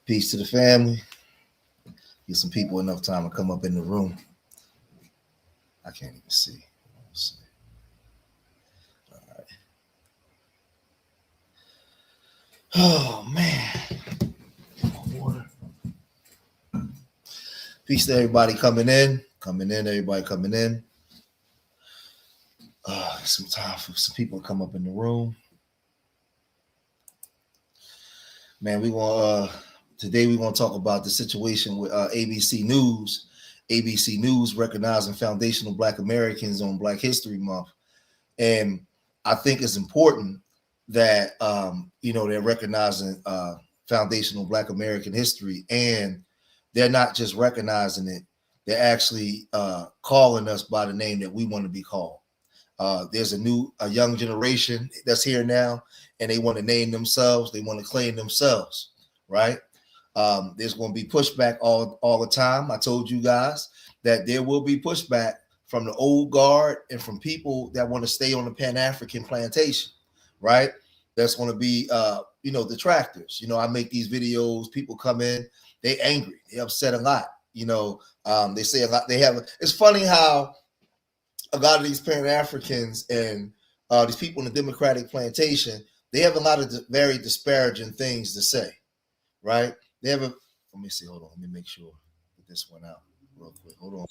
Peace to the family. Get some people enough time to come up in the room. I can't even see. Let's see. All right. Oh man. Water. Peace to everybody coming in. Everybody coming in. Some time for some people to come up in the room. Man, today we're gonna talk about the situation with ABC News. ABC News recognizing foundational Black Americans on Black History Month, and I think it's important that they're recognizing foundational Black American history, and they're not just recognizing it; they're actually calling us by the name that we want to be called. There's a young generation that's here now, and they want to name themselves. They want to claim themselves, right? There's going to be pushback all the time. I told you guys that there will be pushback from the old guard and from people that want to stay on the Pan-African plantation, right? That's going to be, detractors. I make these videos. People come in, they angry, they upset a lot. They say a lot. It's funny how a lot of these Pan-Africans and these people in the Democratic plantation, they have a lot of very disparaging things to say, right? Let me see, hold on, let me make sure that this went out real quick. Hold on.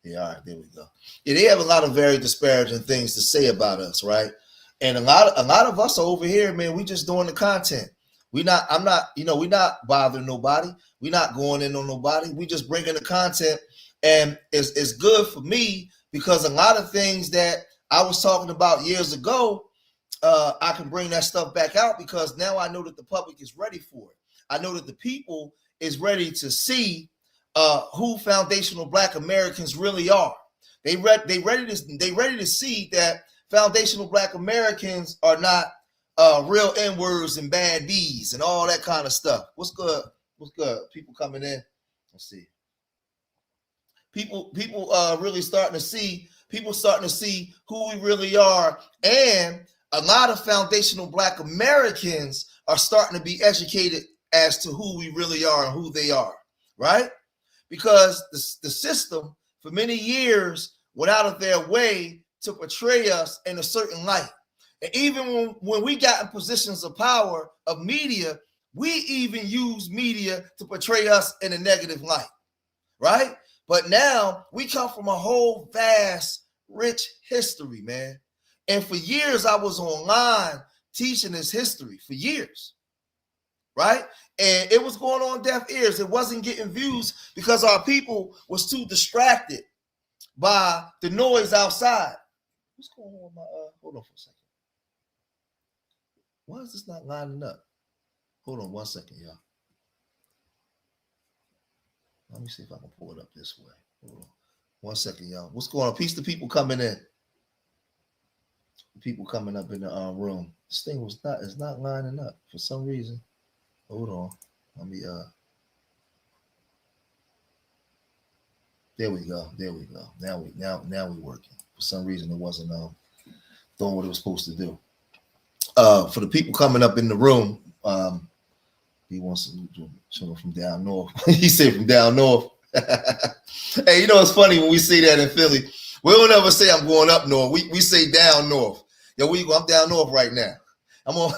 Yeah, all right, there we go. Yeah, they have a lot of very disparaging things to say about us, right? And a lot of us are over here, man, we just doing the content. We're not bothering nobody. We're not going in on nobody. We just bringing the content. And it's good for me because a lot of things that I was talking about years ago, I can bring that stuff back out because now I know that the public is ready for it. I know that the people is ready to see who foundational Black Americans really are. They ready to see that foundational Black Americans are not real N-words and bad B's and all that kind of stuff. What's good? People coming in. Let's see. People really starting to see who we really are, and a lot of foundational Black Americans are starting to be educated as to who we really are and who they are, right? Because the system for many years went out of their way to portray us in a certain light. And even when we got in positions of power of media, we even use media to portray us in a negative light, right? But now we come from a whole vast, rich history, man. And for years, I was online teaching this history for years, right? And it was going on deaf ears. It wasn't getting views because our people was too distracted by the noise outside. What's going on with my, hold on for a second. Why is this not lining up? Hold on 1 second, y'all. Let me see if I can pull it up this way. Hold on 1 second, y'all. What's going on? Peace to people coming in. People coming up in the room. This thing is not lining up for some reason. Hold on. Let me there we go. Now we working. For some reason it wasn't doing what it was supposed to do. For the people coming up in the room, he wants to show from down north. He said from down north. Hey, it's funny when we say that in Philly. We don't ever say I'm going up north. We say down north. Yo, where you go? I'm down north right now. I'm on.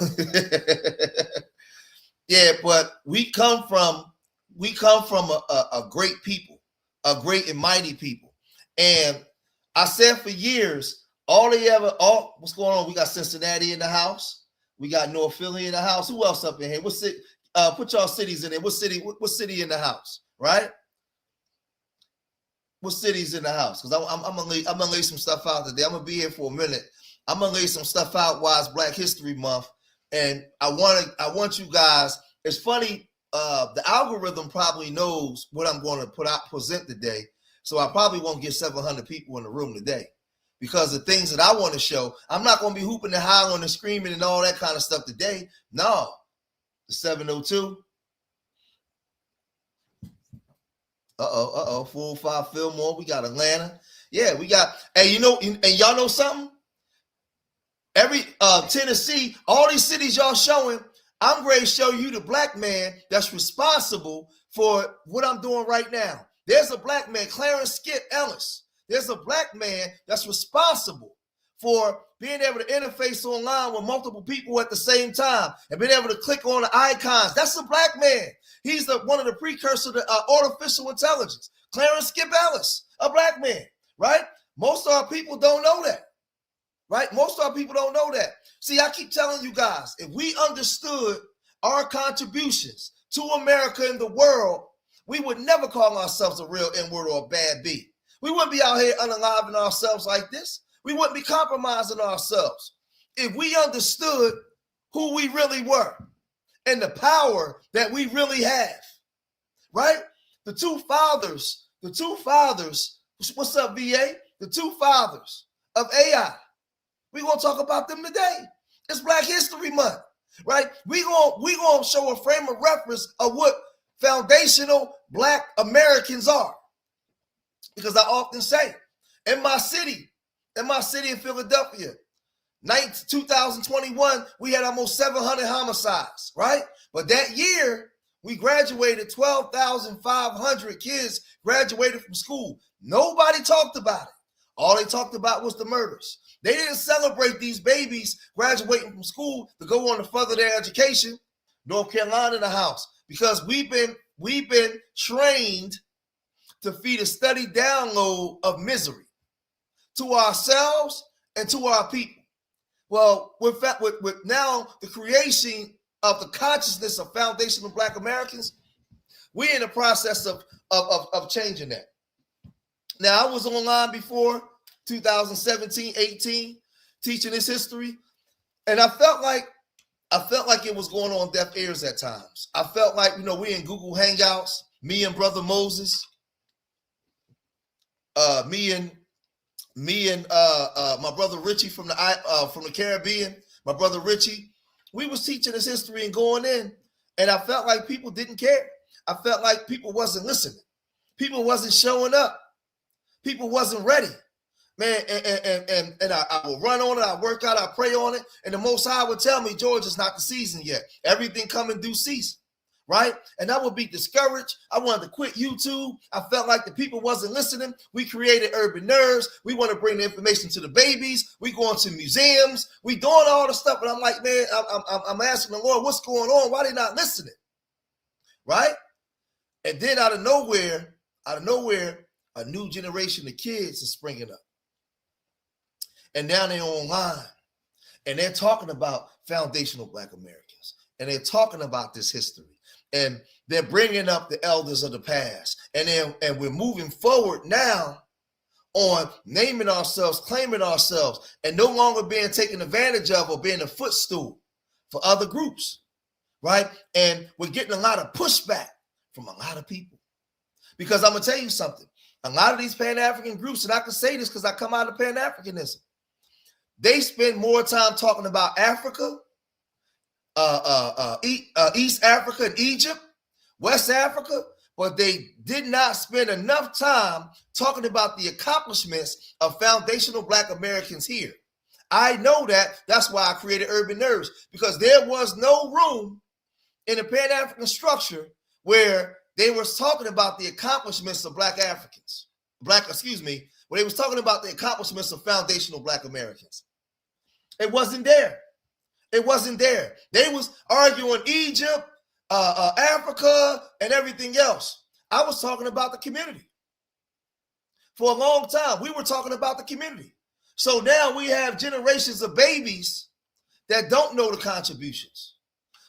Yeah, but we come from a great people, a great and mighty people. And I said for years, what's going on? We got Cincinnati in the house. We got North Philly in the house. Who else up in here? What city? Put y'all cities in there. What city in the house? Right? What city's in the house? Because I'm gonna lay some stuff out today. I'm gonna be here for a minute. I'm gonna lay some stuff out while it's Black History Month, and I want you guys. It's funny. The algorithm probably knows what I'm going to present today, so I probably won't get 700 people in the room today. Because the things that I want to show, I'm not going to be hooping and hollering and screaming and all that kind of stuff today. No. The 702. Full 5 Fillmore. We got Atlanta. Yeah, we got, and y'all know something? Every Tennessee, all these cities y'all showing, I'm going to show you the black man that's responsible for what I'm doing right now. There's a black man, Clarence Skip Ellis. There's a black man that's responsible for being able to interface online with multiple people at the same time and being able to click on the icons. That's a black man. He's one of the precursors to artificial intelligence. Clarence Skip Ellis, a black man, right? Most of our people don't know that, right? Most of our people don't know that. See, I keep telling you guys, if we understood our contributions to America and the world, we would never call ourselves a real N-word or a bad B. We wouldn't be out here unaliving ourselves like this. We wouldn't be compromising ourselves if we understood who we really were and the power that we really have, right? The two fathers, what's up, VA? The two fathers of AI. We're going to talk about them today. It's Black History Month, right? We're going to show a frame of reference of what foundational Black Americans are. Because I often say, in my city in Philadelphia, 2021, we had almost 700 homicides, right? But that year, we graduated 12,500 kids graduated from school. Nobody talked about it. All they talked about was the murders. They didn't celebrate these babies graduating from school to go on to further their education. North Carolina in the house, because we've been trained to feed a steady download of misery to ourselves and to our people. Well, with now the creation of the consciousness of foundational Black Americans, we're in the process of changing that. Now, I was online before 2017, 18, teaching this history, and I felt like it was going on deaf ears at times. I felt like, we in Google Hangouts, me and Brother Moses, me and my brother Richie from the Caribbean, my brother Richie, we was teaching this history and going in, and I felt like people didn't care. I felt like people wasn't listening. People wasn't showing up. People wasn't ready. Man, and I will run on it, I work out, I pray on it, and the Most High would tell me, George, it's not the season yet. Everything come in due season, right? And I would be discouraged. I wanted to quit YouTube. I felt like the people wasn't listening. We created Urban Nerds. We want to bring the information to the babies. We going to museums. We doing all the stuff, and I'm like, man, I'm asking the Lord, what's going on? Why they not listening, right? And then out of nowhere, a new generation of kids is springing up. And now they're online and they're talking about foundational Black Americans and they're talking about this history and they're bringing up the elders of the past. And we're moving forward now on naming ourselves, claiming ourselves, and no longer being taken advantage of or being a footstool for other groups, right? And we're getting a lot of pushback from a lot of people. Because I'm going to tell you something. A lot of these Pan-African groups, and I can say this because I come out of Pan-Africanism, they spend more time talking about Africa, East Africa and Egypt, West Africa, but they did not spend enough time talking about the accomplishments of foundational Black Americans here. I know that. That's why I created Urban Nerds, because there was no room in the Pan-African structure where they were talking about the accomplishments of Black Africans. Where they was talking about the accomplishments of foundational Black Americans. It wasn't there. It wasn't there. They was arguing Egypt, Africa, and everything else. I was talking about the community. For a long time, we were talking about the community. So now we have generations of babies that don't know the contributions.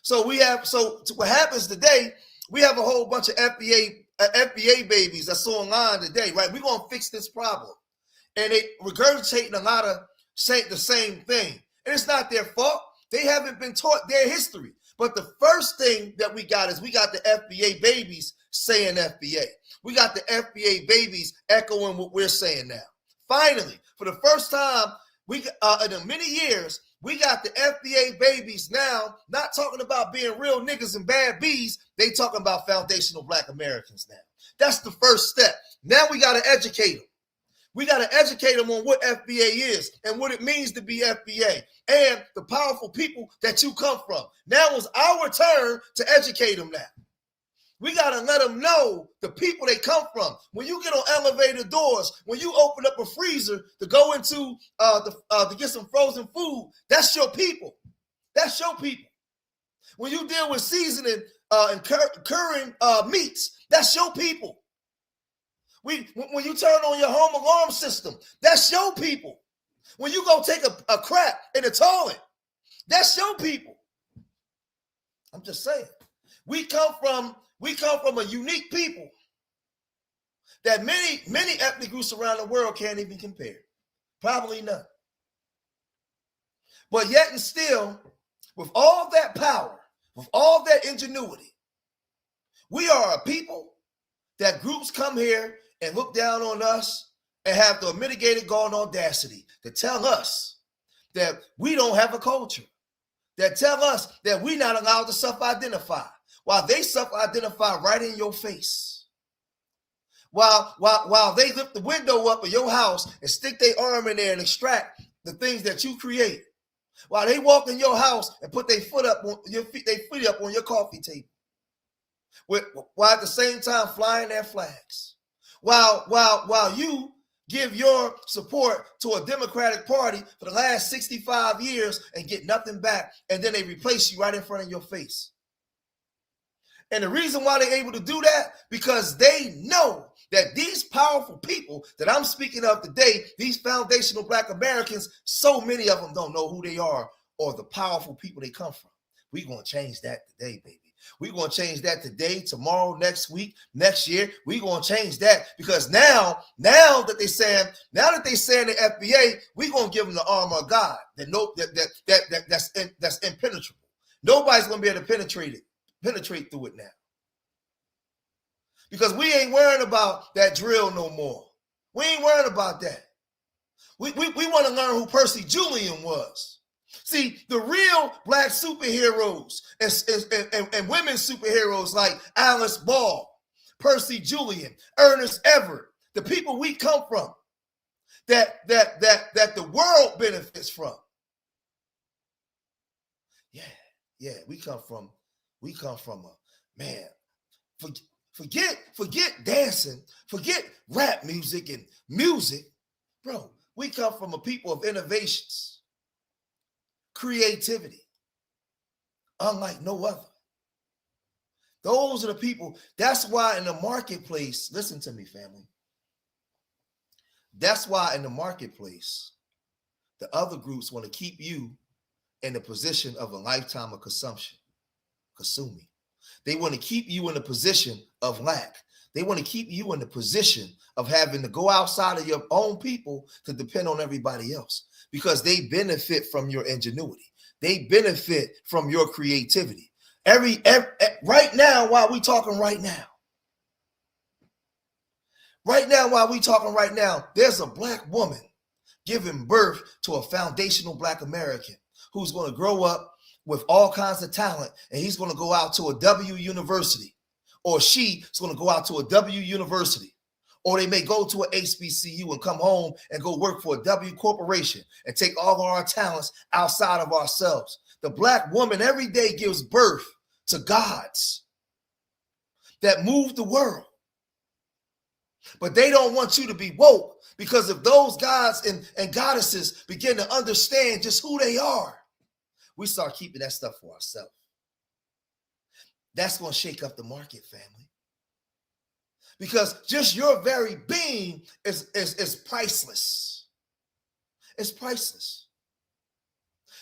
So what happens today, we have a whole bunch of FBA babies that's online today, right? We're going to fix this problem. And they regurgitating a lot of the same thing. And it's not their fault. They haven't been taught their history. But the first thing that we got is we got the FBA babies saying FBA. We got the FBA babies echoing what we're saying now. Finally, for the first time in many years, we got the FBA babies now not talking about being real niggas and bad bees. They talking about foundational Black Americans now. That's the first step. Now we got to educate them. We got to educate them on what FBA is and what it means to be FBA and the powerful people that you come from. Now it's our turn to educate them now. We got to let them know the people they come from. When you get on elevator doors, when you open up a freezer to go into to get some frozen food, that's your people. That's your people. When you deal with seasoning and curing meats, that's your people. When you turn on your home alarm system, that's your people. When you go take a crap in the toilet, that's your people. I'm just saying. We come from a unique people that many ethnic groups around the world can't even compare. Probably none. But yet and still, with all that power, with all that ingenuity, we are a people that groups come here and look down on us and have the unmitigated gall and audacity to tell us that we don't have a culture, that tell us that we're not allowed to self-identify, while they self-identify right in your face. While they lift the window up of your house and stick their arm in there and extract the things that you create. While they walk in your house and put their foot up on your feet, their feet up on your coffee table. While at the same time flying their flags. While you give your support to a Democratic Party for the last 65 years and get nothing back, and then they replace you right in front of your face. And the reason why they're able to do that, because they know that these powerful people that I'm speaking of today, these foundational Black Americans, so many of them don't know who they are or the powerful people they come from. We're going to change that today, baby. We're going to change that today, tomorrow, next week, next year. We're going to change that because now that they're saying the FBA, we're going to give them the armor of God that's impenetrable. Nobody's going to be able to penetrate through it now. Because we ain't worrying about that drill no more. We ain't worrying about that. We want to learn who Percy Julian was. See, the real Black superheroes and women superheroes like Alice Ball, Percy Julian, Ernest Everett, the people we come from, that the world benefits from. Yeah, we come from a man. Forget dancing, forget rap music and music, bro. We come from a people of innovations, creativity, unlike no other. Those are the people. That's why in the marketplace, listen to me, family. That's why in the marketplace, the other groups want to keep you in the position of a lifetime of consumption, consuming. They want to keep you in a position of lack. They want to keep you in the position of having to go outside of your own people to depend on everybody else because they benefit from your ingenuity. They benefit from your creativity. Right now, while we talking right now, there's a Black woman giving birth to a foundational Black American who's going to grow up with all kinds of talent, and he's going to go out to a W university, or she is going to go out to a W university, or they may go to an HBCU and come home and go work for a W corporation and take all of our talents outside of ourselves. The Black woman every day gives birth to gods that move the world. But they don't want you to be woke, because if those gods and goddesses begin to understand just who they are, we start keeping that stuff for ourselves. That's going to shake up the market, family. Because just your very being is priceless. It's priceless.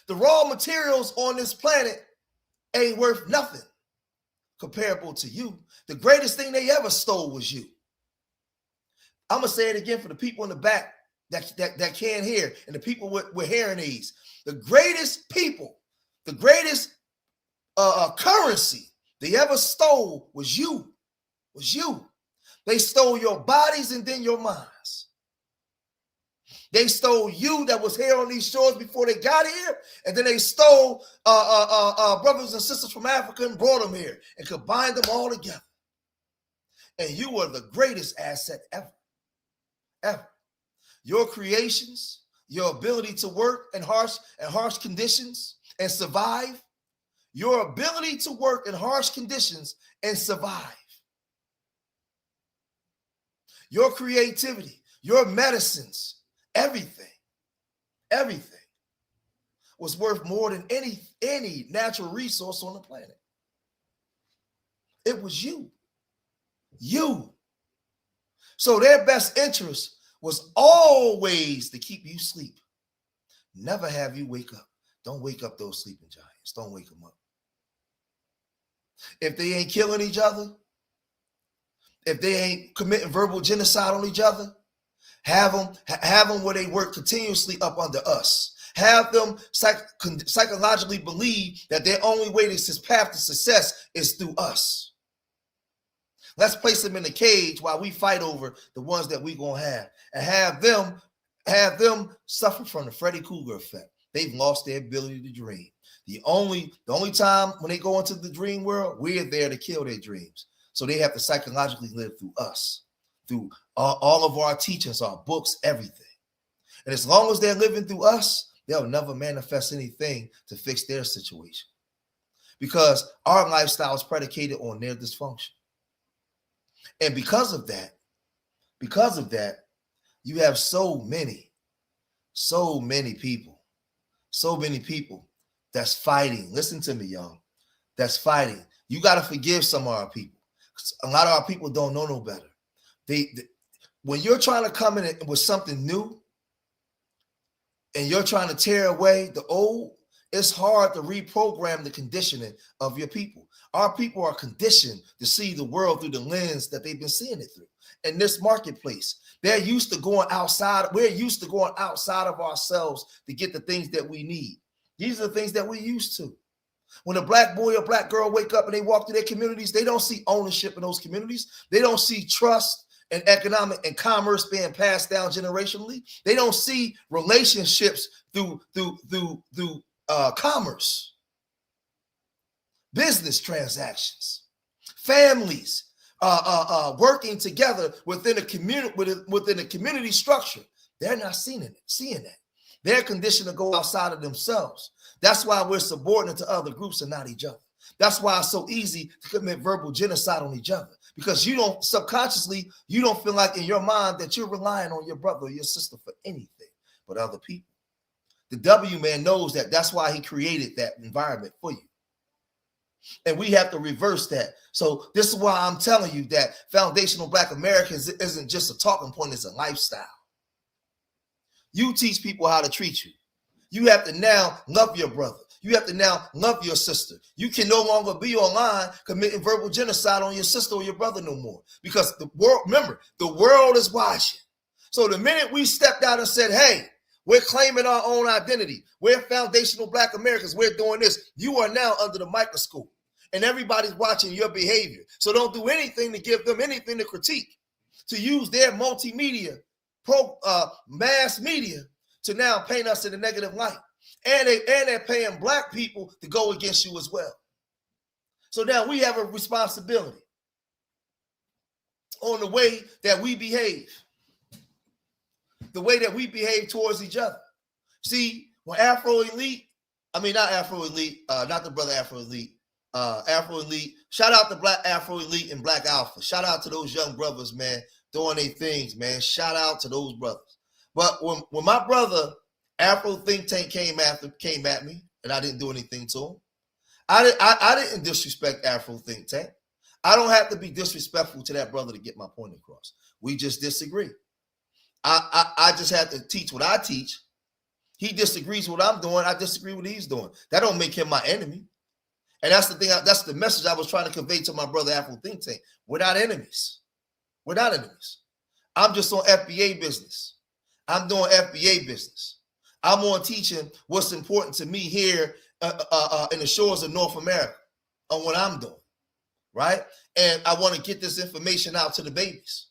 The raw materials on this planet ain't worth nothing comparable to you. The greatest thing they ever stole was you. I'm going to say it again for the people in the back that can't hear, and the people with hearing aids. The greatest people, the greatest currency they ever stole was you. They stole your bodies and then your minds. They stole you that was here on these shores before they got here, and then they stole brothers and sisters from Africa and brought them here and combined them all together. And you are the greatest asset ever. your creations, your ability to work in harsh conditions and survive, your ability to work in harsh conditions and survive, your creativity, your medicines, everything was worth more than any natural resource on the planet. It was you. So their best interest was always to keep you asleep. Never have you wake up. Don't wake up those sleeping giants. Don't wake them up. If they ain't killing each other, if they ain't committing verbal genocide on each other, have them where they work continuously up under us. Have them psychologically believe that their only way to this path to success is through us. Let's place them in a cage while we fight over the ones that we gonna have, and have them suffer from the Freddy Krueger effect. They've lost their ability to dream. The only time when they go into the dream world, we're there to kill their dreams. So they have to psychologically live through us, through all of our teachings, our books, everything. And as long as they're living through us, they'll never manifest anything to fix their situation, because our lifestyle is predicated on their dysfunction. And because of that, you have so many people that's fighting. Listen to me, y'all. That's fighting. You got to forgive some of our people. A lot of our people don't know no better. When you're trying to come in with something new and you're trying to tear away the old, it's hard to reprogram the conditioning of your people. Our people are conditioned to see the world through the lens that they've been seeing it through. In this marketplace, they're used to going outside. We're used to going outside of ourselves to get the things that we need. These are the things that we're used to. When a black boy or black girl wake up and they walk through their communities, they don't see ownership in those communities. They don't see trust and economic and commerce being passed down generationally. They don't see relationships through commerce, business transactions, families working together within a community structure. They're not seeing that. They're conditioned to go outside of themselves. That's why we're subordinate to other groups and not each other. That's why it's so easy to commit verbal genocide on each other, because you don't feel like in your mind that you're relying on your brother or your sister for anything but other people. The W man knows that. That's why he created that environment for you. And we have to reverse that. So this is why I'm telling you that foundational Black Americans isn't just a talking point, it's a lifestyle. You teach people how to treat you. You have to now love your brother. You have to now love your sister. You can no longer be online committing verbal genocide on your sister or your brother no more, because the world is watching. So the minute we stepped out and said, hey, we're claiming our own identity, we're foundational Black Americans, we're doing this, you are now under the microscope and everybody's watching your behavior. So don't do anything to give them anything to critique, to use their multimedia, mass media to now paint us in a negative light. And they're paying Black people to go against you as well. So now we have a responsibility on the way that we behave, the way that we behave towards each other. See, when not the brother Afro Elite, Afro Elite, shout out to Black Afro Elite and Black Alpha. Shout out to those young brothers, man, doing their things, man. Shout out to those brothers. But when my brother Afro Think Tank came at me, and I didn't do anything to him, I didn't disrespect Afro Think Tank. I don't have to be disrespectful to that brother to get my point across. We just disagree. I just have to teach what I teach. He disagrees with what I'm doing. I disagree with what he's doing. That don't make him my enemy. And that's the thing. That's the message I was trying to convey to my brother Afro Think Tank. We're not enemies. We're not enemies. I'm just on FBA business. I'm doing FBA business. I'm on teaching what's important to me here in the shores of North America on what I'm doing, right? And I want to get this information out to the babies.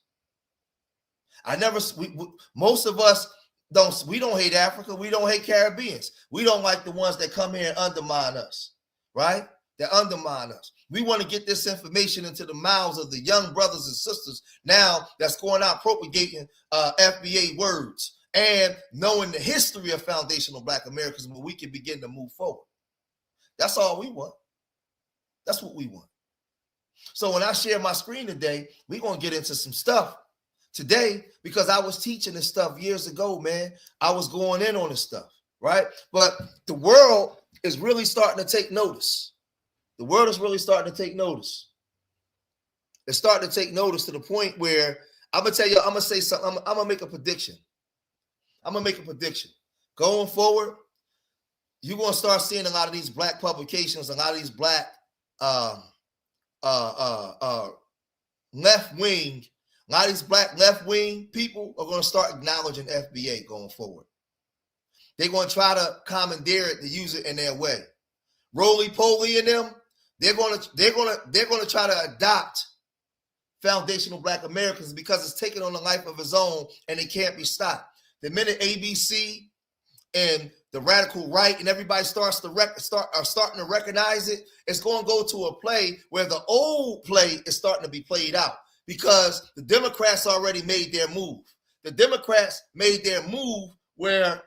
Most of us don't hate Africa. We don't hate Caribbeans. We don't like the ones that come here and undermine us, right? That undermine us. We want to get this information into the mouths of the young brothers and sisters now that's going out propagating FBA words and knowing the history of foundational Black Americans, where we can begin to move forward. That's all we want. That's what we want. So when I share my screen today, we're going to get into some stuff today, because I was teaching this stuff years ago, man. I was going in on this stuff, right? But the world is really starting to take notice. The world is really starting to take notice. It's starting to take notice to the point where I'm going to tell you, I'm going to say something. I'm going to make a prediction. Going forward, you're going to start seeing a lot of these Black publications, a lot of these Black left-wing, a lot of these Black left-wing people are going to start acknowledging FBA going forward. They're going to try to commandeer it, to use it in their way. Roly-poly and them, they're going to try to adopt foundational Black Americans, because it's taking on a life of its own and it can't be stopped. The minute ABC and the radical right and everybody starting to recognize it, it's going to go to a play where the old play is starting to be played out, because the Democrats already made their move. The Democrats made their move where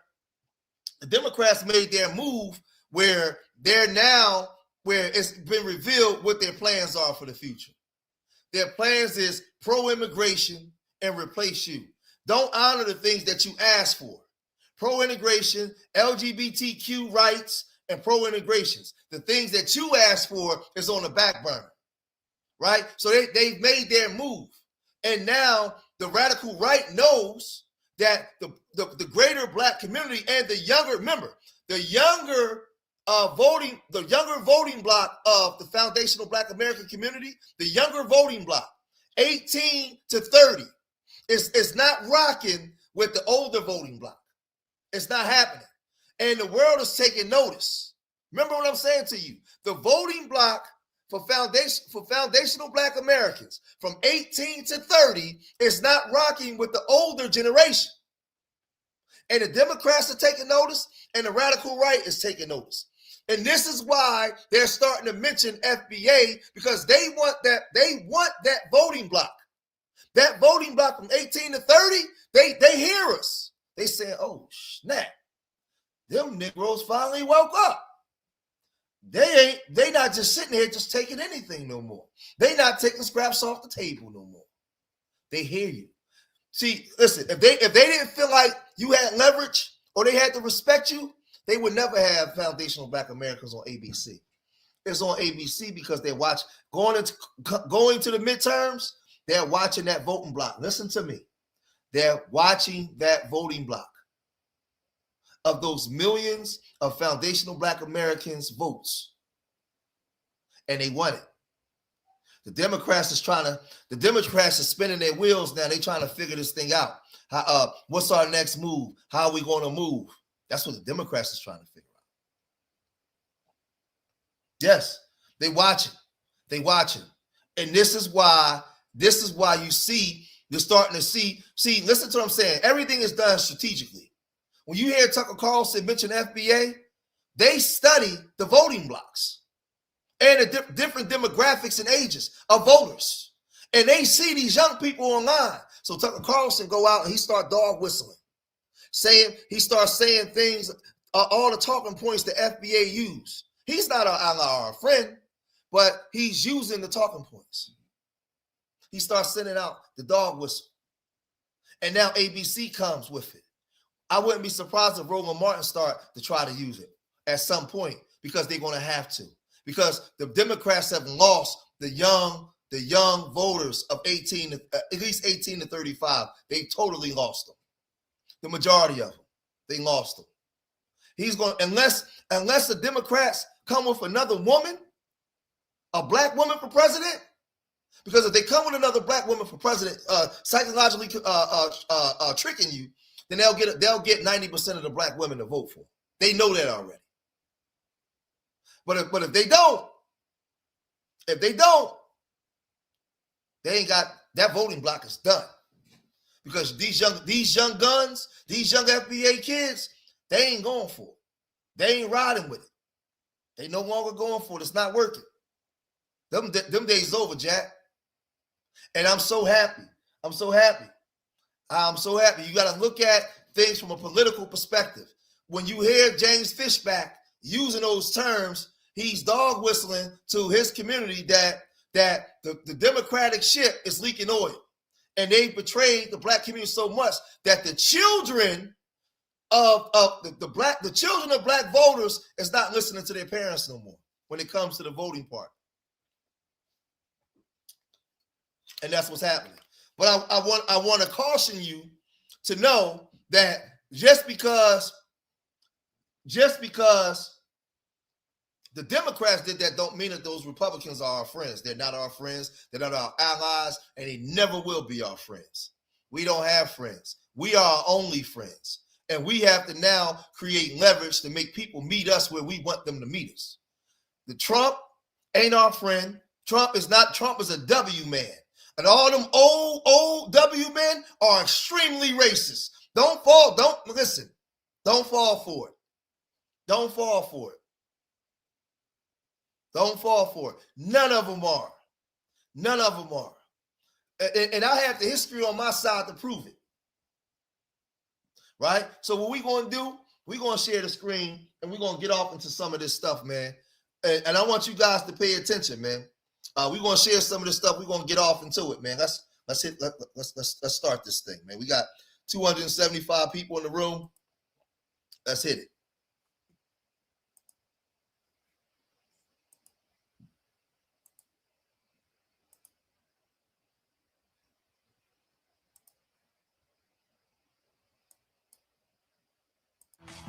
they're now, where it's been revealed what their plans are for the future. Their plans is pro-immigration and replace you. Don't honor the things that you asked for. Pro-integration, LGBTQ rights, and pro-integrations. The things that you asked for is on the back burner, right? So they've made their move. And now the radical right knows that the greater Black community and the younger, remember, the younger voting block of the foundational Black American community, the younger voting block, 18 to 30, is not rocking with the older voting block. It's not happening. And the world is taking notice. Remember what I'm saying to you. The voting block for foundational Black Americans from 18 to 30 is not rocking with the older generation. And the Democrats are taking notice, and the radical right is taking notice. And this is why they're starting to mention FBA, because they want that voting block. That voting block from 18 to 30, they hear us. They say, oh, snap. Them Negroes finally woke up. They not just sitting here just taking anything no more. They not taking scraps off the table no more. They hear you. See, listen, if they didn't feel like you had leverage or they had to respect you, they would never have foundational Black Americans on ABC. It's on ABC because they watch going to the midterms. They're watching that voting block. Listen to me. They're watching that voting block of those millions of foundational Black Americans' votes, and they want it. The Democrats is spinning their wheels now. They're trying to figure this thing out. What's our next move? How are we going to move? That's what the Democrats is trying to figure out. Yes, they watching. And this is why you're starting to see, listen to what I'm saying. Everything is done strategically. When you hear Tucker Carlson mention FBA, they study the voting blocks and the different demographics and ages of voters. And they see these young people online. So Tucker Carlson go out and he start dog whistling. He starts saying things, all the talking points the FBA use. He's not our friend, but he's using the talking points. He starts sending out the dog whistle. And now ABC comes with it. I wouldn't be surprised if Roland Martin start to try to use it at some point, because they're going to have to. Because the Democrats have lost the young voters of at least 18 to 35. They totally lost them. The majority of them, they lost them. He's going, unless the Democrats come with another woman, a Black woman for president, because if they come with another Black woman for president, psychologically tricking you, then they'll get 90% of the Black women to vote for. They know that already. But if they don't, they ain't got that voting block is done. Because these young guns, these young FBA kids, they ain't going for it. They ain't riding with it. They no longer going for it. It's not working. Them days over, Jack. And I'm so happy. You got to look at things from a political perspective. When you hear James Fishback using those terms, he's dog whistling to his community that the Democratic ship is leaking oil. And they betrayed the black community so much that the children of the children of black voters is not listening to their parents no more when it comes to the voting part. And that's what's happening. But I want to caution you to know that just because the Democrats did that don't mean that those Republicans are our friends. They're not our friends. They're not our allies, and they never will be our friends. We don't have friends. We are our only friends. And we have to now create leverage to make people meet us where we want them to meet us. The Trump ain't our friend. Trump is a W man. And all them old W men are extremely racist. Don't fall for it. Don't fall for it. Don't fall for it. None of them are. None of them are. And I have the history on my side to prove it. Right? So what we're going to do, we're going to share the screen and we're going to get off into some of this stuff, man. And I want you guys to pay attention, man. We're going to share some of this stuff. We're going to get off into it, man. Let's start this thing, man. We got 275 people in the room. Let's hit it.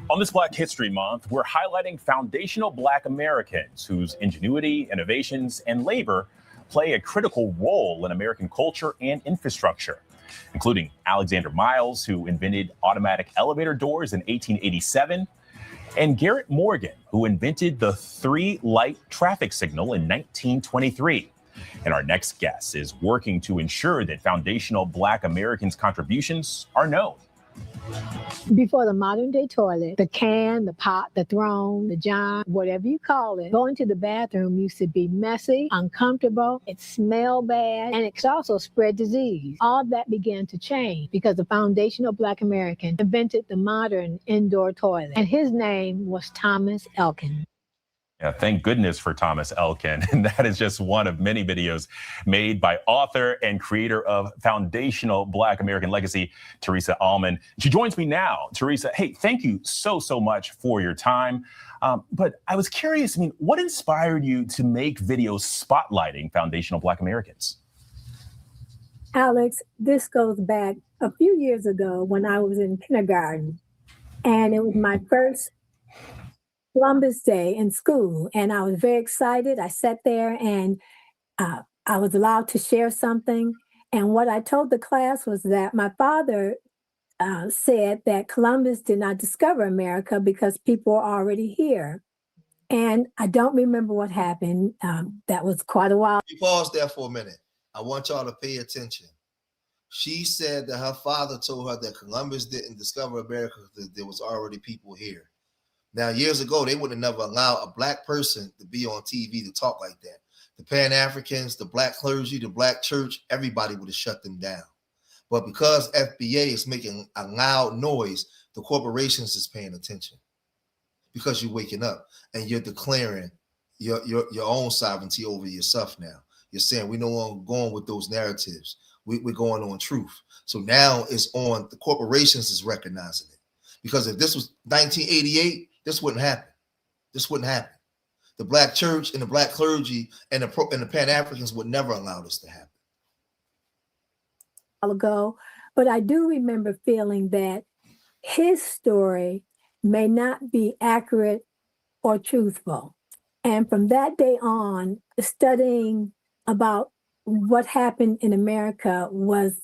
On this Black History Month, we're highlighting foundational Black Americans whose ingenuity, innovations, and labor play a critical role in American culture and infrastructure, including Alexander Miles, who invented automatic elevator doors in 1887, and Garrett Morgan, who invented the 3-light traffic signal in 1923. And our next guest is working to ensure that foundational Black Americans' contributions are known. Before the modern day toilet, the can, the pot, the throne, the john, whatever you call it, going to the bathroom used to be messy, uncomfortable, it smelled bad, and it could also spread disease. All that began to change because the foundational Black American invented the modern indoor toilet, and his name was Thomas Elkin. Yeah, thank goodness for Thomas Elkin. And that is just one of many videos made by author and creator of Foundational Black American Legacy, Teresa Allman. She joins me now. Teresa, hey, thank you so much for your time. But I was curious, what inspired you to make videos spotlighting foundational Black Americans? Alex, this goes back a few years ago when I was in kindergarten, and it was my first Columbus Day in school, and I was very excited. I sat there and I was allowed to share something. And what I told the class was that my father said that Columbus did not discover America because people are already here. And I don't remember what happened. That was quite a while. You pause there for a minute. I want y'all to pay attention. She said that her father told her that Columbus didn't discover America because there was already people here. Now, years ago, they would have never allowed a Black person to be on TV to talk like that. The Pan-Africans, the Black clergy, the Black church, everybody would have shut them down. But because FBA is making a loud noise, the corporations is paying attention. Because you're waking up and you're declaring your own sovereignty over yourself now. You're saying we're no longer going with those narratives. We're going on truth. So now it's on, the corporations is recognizing it. Because if this was 1988, this wouldn't happen. This wouldn't happen. The Black church and the Black clergy and the Pan-Africans would never allow this to happen. Ago, but I do remember feeling that his story may not be accurate or truthful. And from that day on, studying about what happened in America was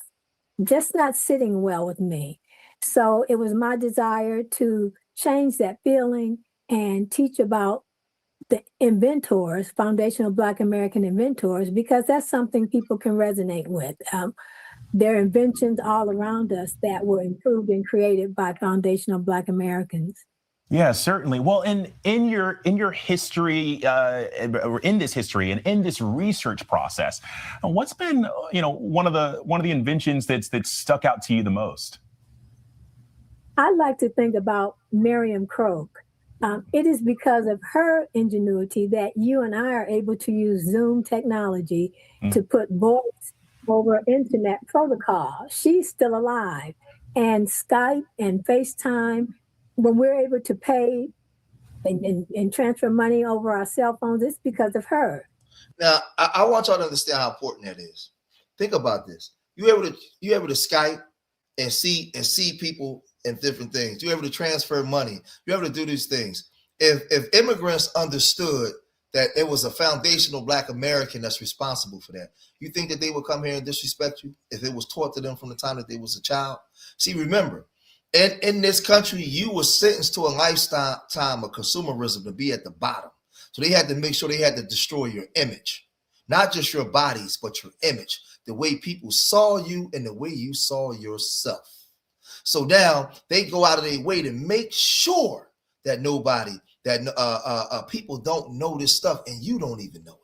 just not sitting well with me. So it was my desire to change that feeling and teach about the inventors, foundational Black American inventors, because that's something people can resonate with. There are inventions all around us that were improved and created by foundational Black Americans. Yeah, certainly. Well, in your history, or in this history and in this research process, what's been one of the inventions that's stuck out to you the most? I like to think about Miriam Croak. It is because of her ingenuity that you and I are able to use Zoom technology to put voice over internet protocol. She's still alive. And Skype and FaceTime, when we're able to pay and transfer money over our cell phones, it's because of her. Now, I want y'all to understand how important that is. Think about this. You able to Skype and see people and different things. You're able to transfer money. You're able to do these things. If immigrants understood that it was a foundational Black American that's responsible for that, you think that they would come here and disrespect you if it was taught to them from the time that they was a child? See, remember, in this country, you were sentenced to a lifetime of consumerism to be at the bottom. So they had to make sure they had to destroy your image, not just your bodies, but your image, the way people saw you and the way you saw yourself. So now they go out of their way to make sure that people don't know this stuff, and you don't even know it.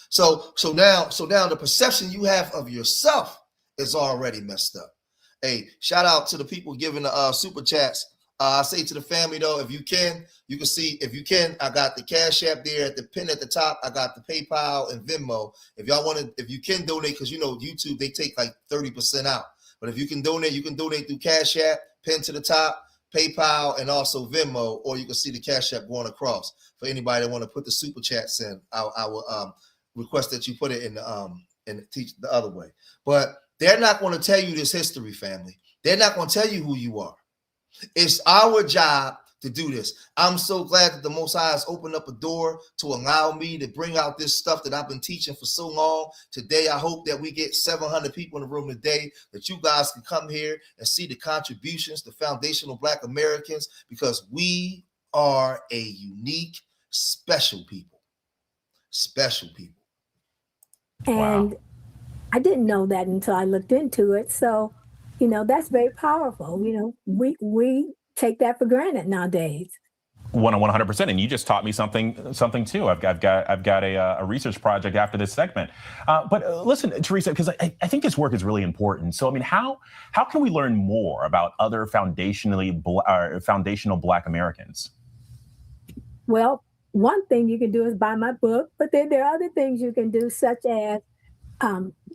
So now the perception you have of yourself is already messed up. Hey, shout out to the people giving the super chats. I say to the family though, if you can see, I got the Cash App there at the pin at the top. I got the PayPal and Venmo. If y'all want to, if you can donate, because you know YouTube, they take like 30% out. But if you can donate through Cash App, pin to the top, PayPal, and also Venmo, or you can see the Cash App going across. For anybody that want to put the super chats in, I will request that you put it in and teach the other way. But they're not going to tell you this history, family. They're not going to tell you who you are. It's our job to do this. I'm so glad that the Most High has opened up a door to allow me to bring out this stuff that I've been teaching for so long. Today, I hope that we get 700 people in the room today, that you guys can come here and see the contributions, the foundational Black Americans, because we are a unique, special people. Special people. And wow. I didn't know that until I looked into it. So, you know, that's very powerful. You know, we take that for granted nowadays. 100%. And you just taught me something too. I've got a research project after this segment. But listen, Teresa, because I think this work is really important. So, I mean, how can we learn more about other foundational Black Americans? Well, one thing you can do is buy my book, but then there are other things you can do, such as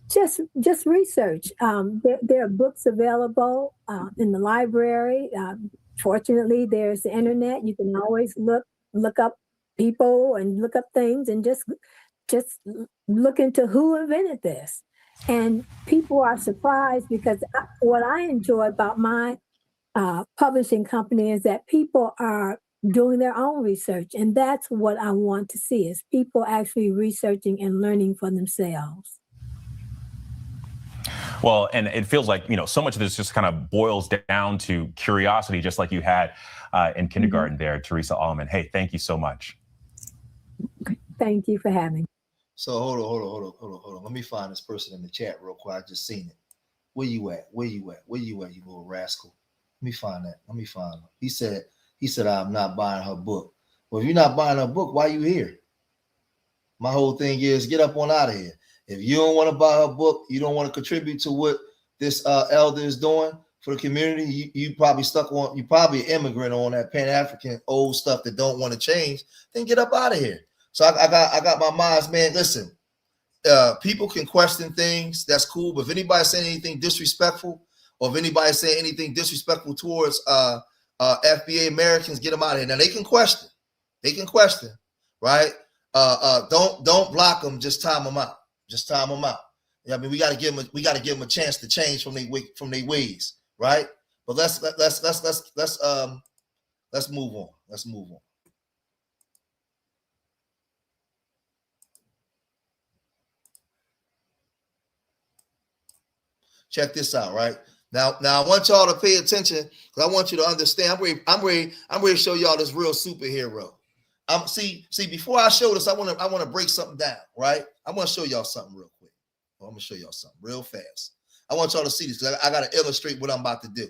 just research. There are books available in the library. Fortunately, there's the internet. You can always look up people and look up things and just look into who invented this. And people are surprised because what I enjoy about my publishing company is that people are doing their own research. And that's what I want to see, is people actually researching and learning for themselves. Well, and it feels like, you know, so much of this just kind of boils down to curiosity, just like you had in kindergarten there, Teresa Allman. Hey, thank you so much. Thank you for having me. So hold on. Let me find this person in the chat real quick. I just seen it. Where you at, you little rascal? Let me find him. He said, I'm not buying her book. Well, if you're not buying her book, why you here? My whole thing is get up on out of here. If you don't want to buy her book, you don't want to contribute to what this elder is doing for the community, you probably you probably an immigrant on that Pan-African old stuff that don't want to change, then get up out of here. So I got my minds, man, listen, people can question things, that's cool, but if anybody's saying anything disrespectful, or if anybody's saying anything disrespectful towards FBA Americans, get them out of here. Now they can question, right? Don't block them, just time them out. Yeah, I mean, we got to give them a chance to change from their ways, right? But let's move on. Check this out, right? Now I want y'all to pay attention, because I want you to understand. I'm ready to show y'all this real superhero. See, before I show this, I want to break something down, right? I want to show y'all something real quick. I'm gonna show y'all something real fast. I want y'all to see this, because I got to illustrate what I'm about to do.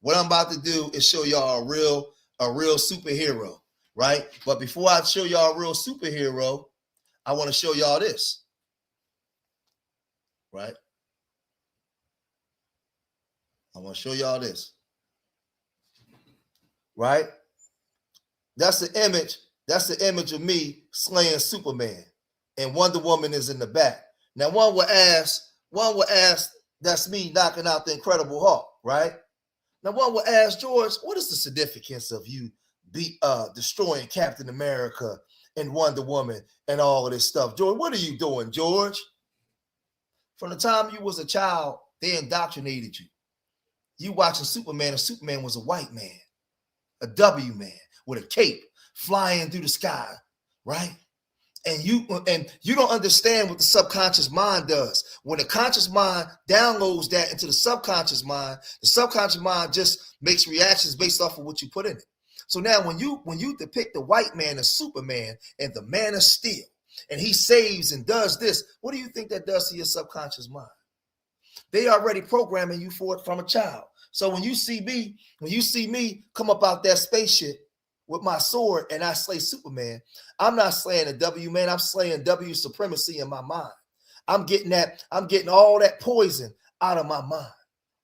What I'm about to do is show y'all a real superhero, right? But before I show y'all a real superhero, I want to show y'all this, right? I want to show y'all this. right? That's the image. That's the image of me slaying Superman, and Wonder Woman is in the back. Now, one would ask, that's me knocking out the Incredible Hulk, right? Now, one would ask, George, what is the significance of you destroying Captain America and Wonder Woman and all of this stuff? George, what are you doing, George? From the time you was a child, they indoctrinated you. You watching Superman, and Superman was a white man, a W man with a cape flying through the sky, right? And you don't understand what the subconscious mind does. When the conscious mind downloads that into the subconscious mind just makes reactions based off of what you put in it. So now when you depict the white man as Superman and the Man of Steel, and he saves and does this, what do you think that does to your subconscious mind? They already programming you for it from a child. So when you see me come up out that spaceship with my sword and I slay Superman, I'm not slaying a W man, I'm slaying W supremacy in my mind. I'm getting all that poison out of my mind,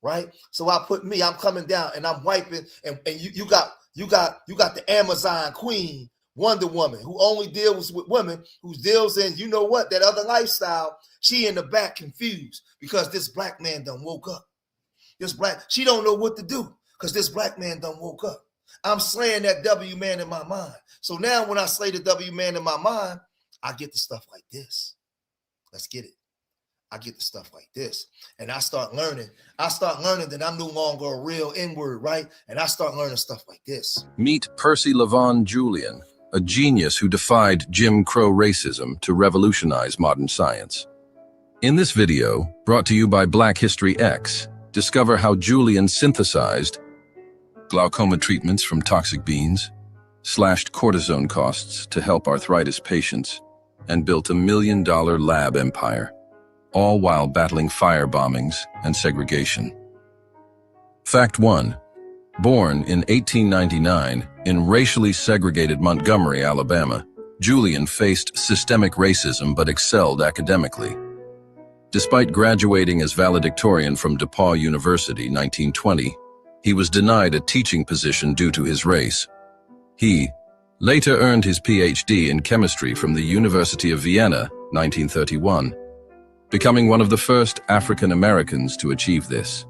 right? So I'm coming down and I'm wiping, and you got the Amazon queen, Wonder Woman, who only deals with women, who deals in, you know what, that other lifestyle. She in the back confused because this black man done woke up. She don't know what to do because this black man done woke up. I'm slaying that W man in my mind. So now when I slay the W man in my mind, I get the stuff like this. Let's get it. I get the stuff like this. And I start learning that I'm no longer a real N-word, right? And I start learning stuff like this. Meet Percy Julian, a genius who defied Jim Crow racism to revolutionize modern science. In this video, brought to you by Black History X, discover how Julian synthesized glaucoma treatments from toxic beans, slashed cortisone costs to help arthritis patients, and built $1 million lab empire, all while battling fire bombings and segregation. Fact 1. Born in 1899 in racially segregated Montgomery, Alabama, Julian faced systemic racism but excelled academically. Despite graduating as valedictorian from DePauw University 1920, he was denied a teaching position due to his race. He later earned his PhD in chemistry from the University of Vienna 1931, becoming one of the first African Americans to achieve this.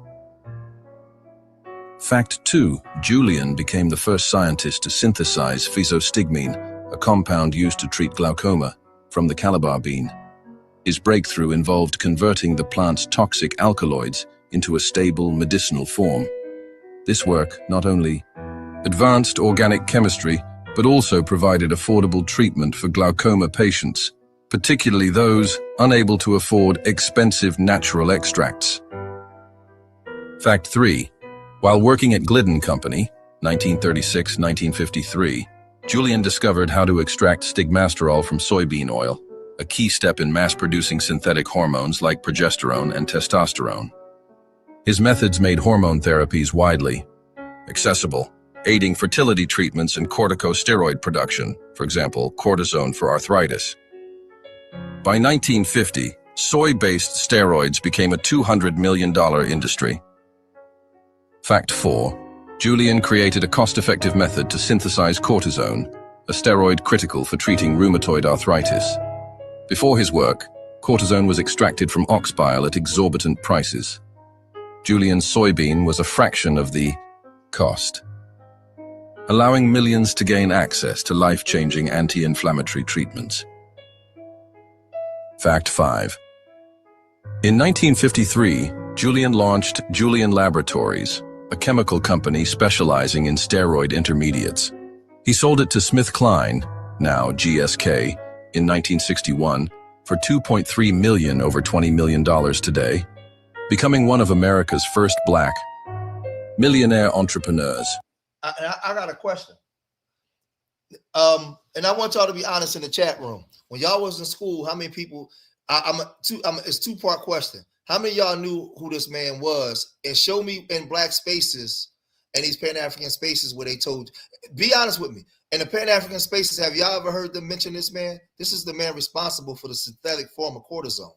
Fact 2. Julian became the first scientist to synthesize physostigmine, a compound used to treat glaucoma, from the calabar bean. His breakthrough involved converting the plant's toxic alkaloids into a stable medicinal form. This work not only advanced organic chemistry, but also provided affordable treatment for glaucoma patients, particularly those unable to afford expensive natural extracts. Fact 3. While working at Glidden Company, 1936-1953, Julian discovered how to extract stigmasterol from soybean oil, a key step in mass-producing synthetic hormones like progesterone and testosterone. His methods made hormone therapies widely accessible, aiding fertility treatments and corticosteroid production, for example, cortisone for arthritis. By 1950, soy-based steroids became a $200 million industry. Fact 4. Julian created a cost-effective method to synthesize cortisone, a steroid critical for treating rheumatoid arthritis. Before his work, cortisone was extracted from ox bile at exorbitant prices. Julian's soybean was a fraction of the cost, allowing millions to gain access to life-changing anti-inflammatory treatments. Fact 5. In 1953, Julian launched Julian Laboratories, a chemical company specializing in steroid intermediates. He sold it to SmithKline, now GSK, in 1961 for $2.3 million, over $20 million today, becoming one of America's first Black millionaire entrepreneurs. I got a question. And I want y'all to be honest in the chat room. When y'all was in school, how many people, it's a two-part question. How many of y'all knew who this man was? And show me in Black spaces and these Pan-African spaces where they told you. Be honest with me. In the Pan-African spaces, have y'all ever heard them mention this man? This is the man responsible for the synthetic form of cortisone.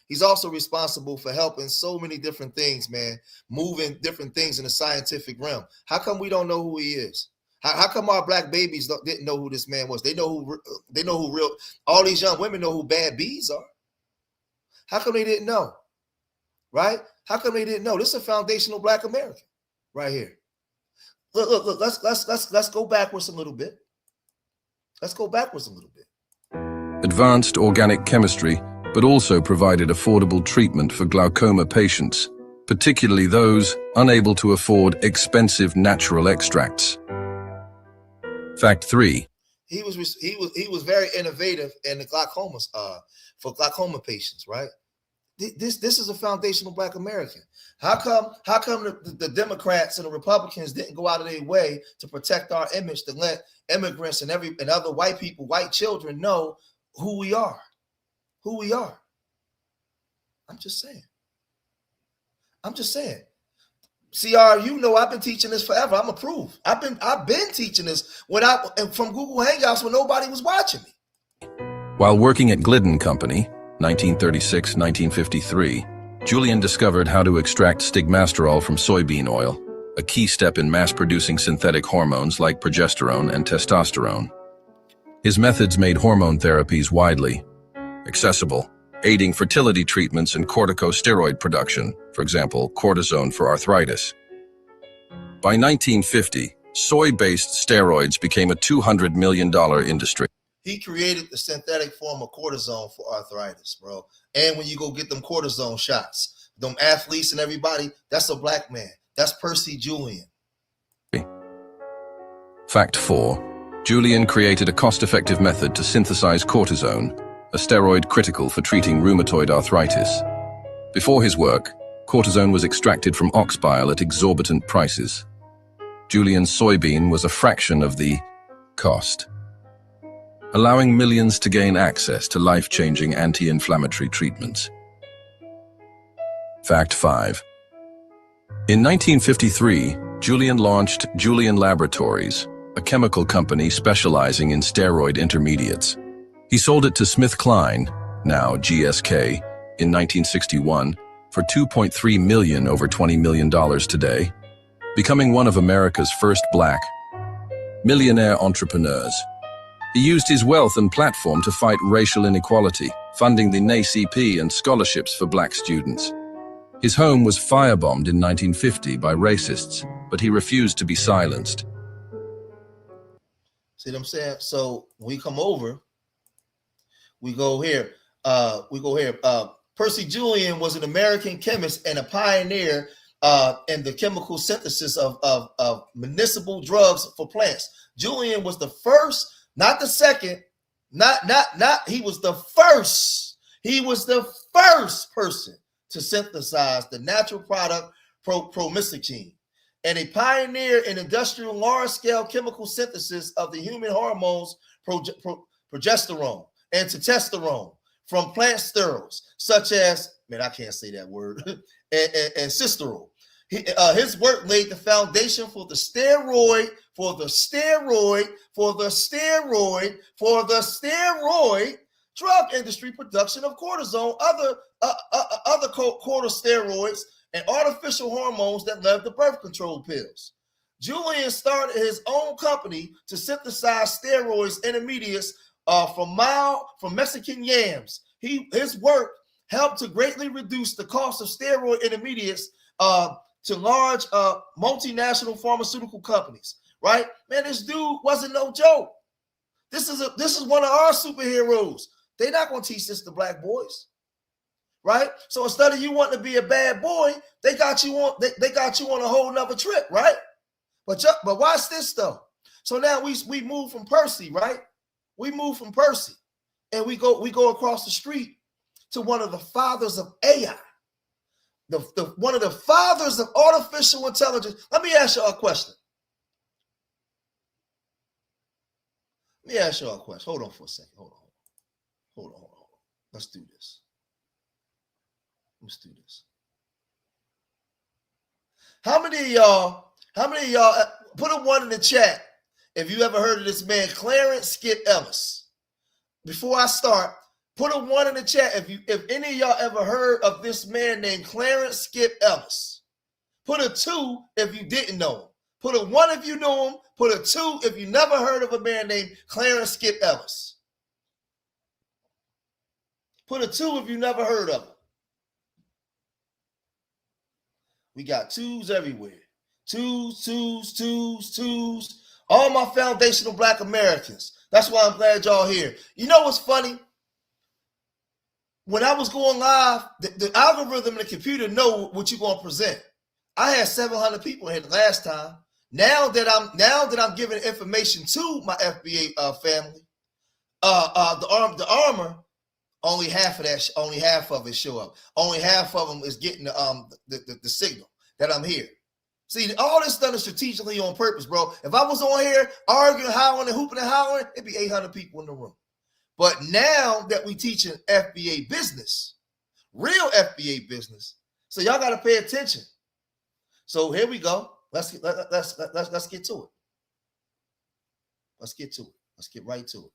He's also responsible for helping so many different things, man, moving different things in the scientific realm. How come we don't know who he is? How come our black babies didn't know who this man was? They know who real. All these young women know who Bad Bees are. How come they didn't know? Right? How come they didn't know? This is a foundational Black American right here. Look. Let's go backwards a little bit. Let's go backwards a little bit. Advanced organic chemistry, but also provided affordable treatment for glaucoma patients, particularly those unable to afford expensive natural extracts. Fact 3. He was very innovative in the glaucomas for glaucoma patients, right? This is a foundational Black American. How come the Democrats and the Republicans didn't go out of their way to protect our image, to let immigrants and other white people, white children know who we are? Who we are. I'm just saying. CR, you know I've been teaching this forever. I'm approved. I've been teaching this from Google Hangouts when nobody was watching me. While working at Glidden Company, 1936-1953, Julian discovered how to extract stigmasterol from soybean oil, a key step in mass-producing synthetic hormones like progesterone and testosterone. His methods made hormone therapies widely accessible, aiding fertility treatments and corticosteroid production, for example, cortisone for arthritis. By 1950, soy-based steroids became a $200 million industry. He created the synthetic form of cortisone for arthritis, bro. And when you go get them cortisone shots, them athletes and everybody, that's a Black man. That's Percy Julian. Fact 4. Julian created a cost-effective method to synthesize cortisone, a steroid critical for treating rheumatoid arthritis. Before his work, cortisone was extracted from ox bile at exorbitant prices. Julian's soybean was a fraction of the cost, allowing millions to gain access to life-changing anti-inflammatory treatments. Fact 5. In 1953, Julian launched Julian Laboratories, a chemical company specializing in steroid intermediates. He sold it to SmithKline, now GSK, in 1961 for $2.3 million, over $20 million today, becoming one of America's first Black millionaire entrepreneurs. He used his wealth and platform to fight racial inequality, funding the NAACP and scholarships for Black students. His home was firebombed in 1950 by racists, but he refused to be silenced. See what I'm saying? So we come over, we go here. Percy Julian was an American chemist and a pioneer in the chemical synthesis of medicinal drugs for plants. Julian was the first, not the second, he was the first. He was the first person to synthesize the natural product promethazine, and a pioneer in industrial large-scale chemical synthesis of the human hormones progesterone and testosterone from plant sterols, such as, I can't say that word, and cisterol. His work laid the foundation for the steroid drug industry production of cortisone, other corticosteroids, and artificial hormones that led to birth control pills. Julian started his own company to synthesize steroids intermediates from Mexican yams. His work helped to greatly reduce the cost of steroid intermediates to large multinational pharmaceutical companies. Right, man, this dude wasn't no joke. This is one of our superheroes. They're not going to teach this to Black boys, right? So instead of you wanting to be a bad boy, they got you on a whole nother trip, right? But watch this though. So now we move from Percy, right? We move from Percy, and we go across the street to one of the fathers of AI, one of the fathers of artificial intelligence. Let me ask y'all a question. Let me ask y'all a question. Hold on for a second. Hold on. Let's do this. How many of y'all put a 1 in the chat if you ever heard of this man, Clarence Skip Ellis? Before I start, put a 1 in the chat if any of y'all ever heard of this man named Clarence Skip Ellis. Put a 2 if you didn't know him. Put a 1 if you know him. Put a 2 if you never heard of a man named Clarence Skip Ellis. Put a 2 if you never heard of him. We got 2s everywhere. 2s, 2s, 2s, 2s. All my foundational Black Americans. That's why I'm glad y'all here. You know what's funny? When I was going live, the algorithm and the computer know what you're going to present. I had 700 people here the last time. Now that I'm giving information to my FBA family, the armor, only half of it show up. Only half of them is getting the signal that I'm here. See, all this done is strategically on purpose, bro. If I was on here arguing, hollering, and hooping and hollering, it'd be 800 people in the room. But now that we teaching FBA business, real FBA business, so y'all got to pay attention. So here we go. Let's get to it. Let's get to it. Let's get right to it.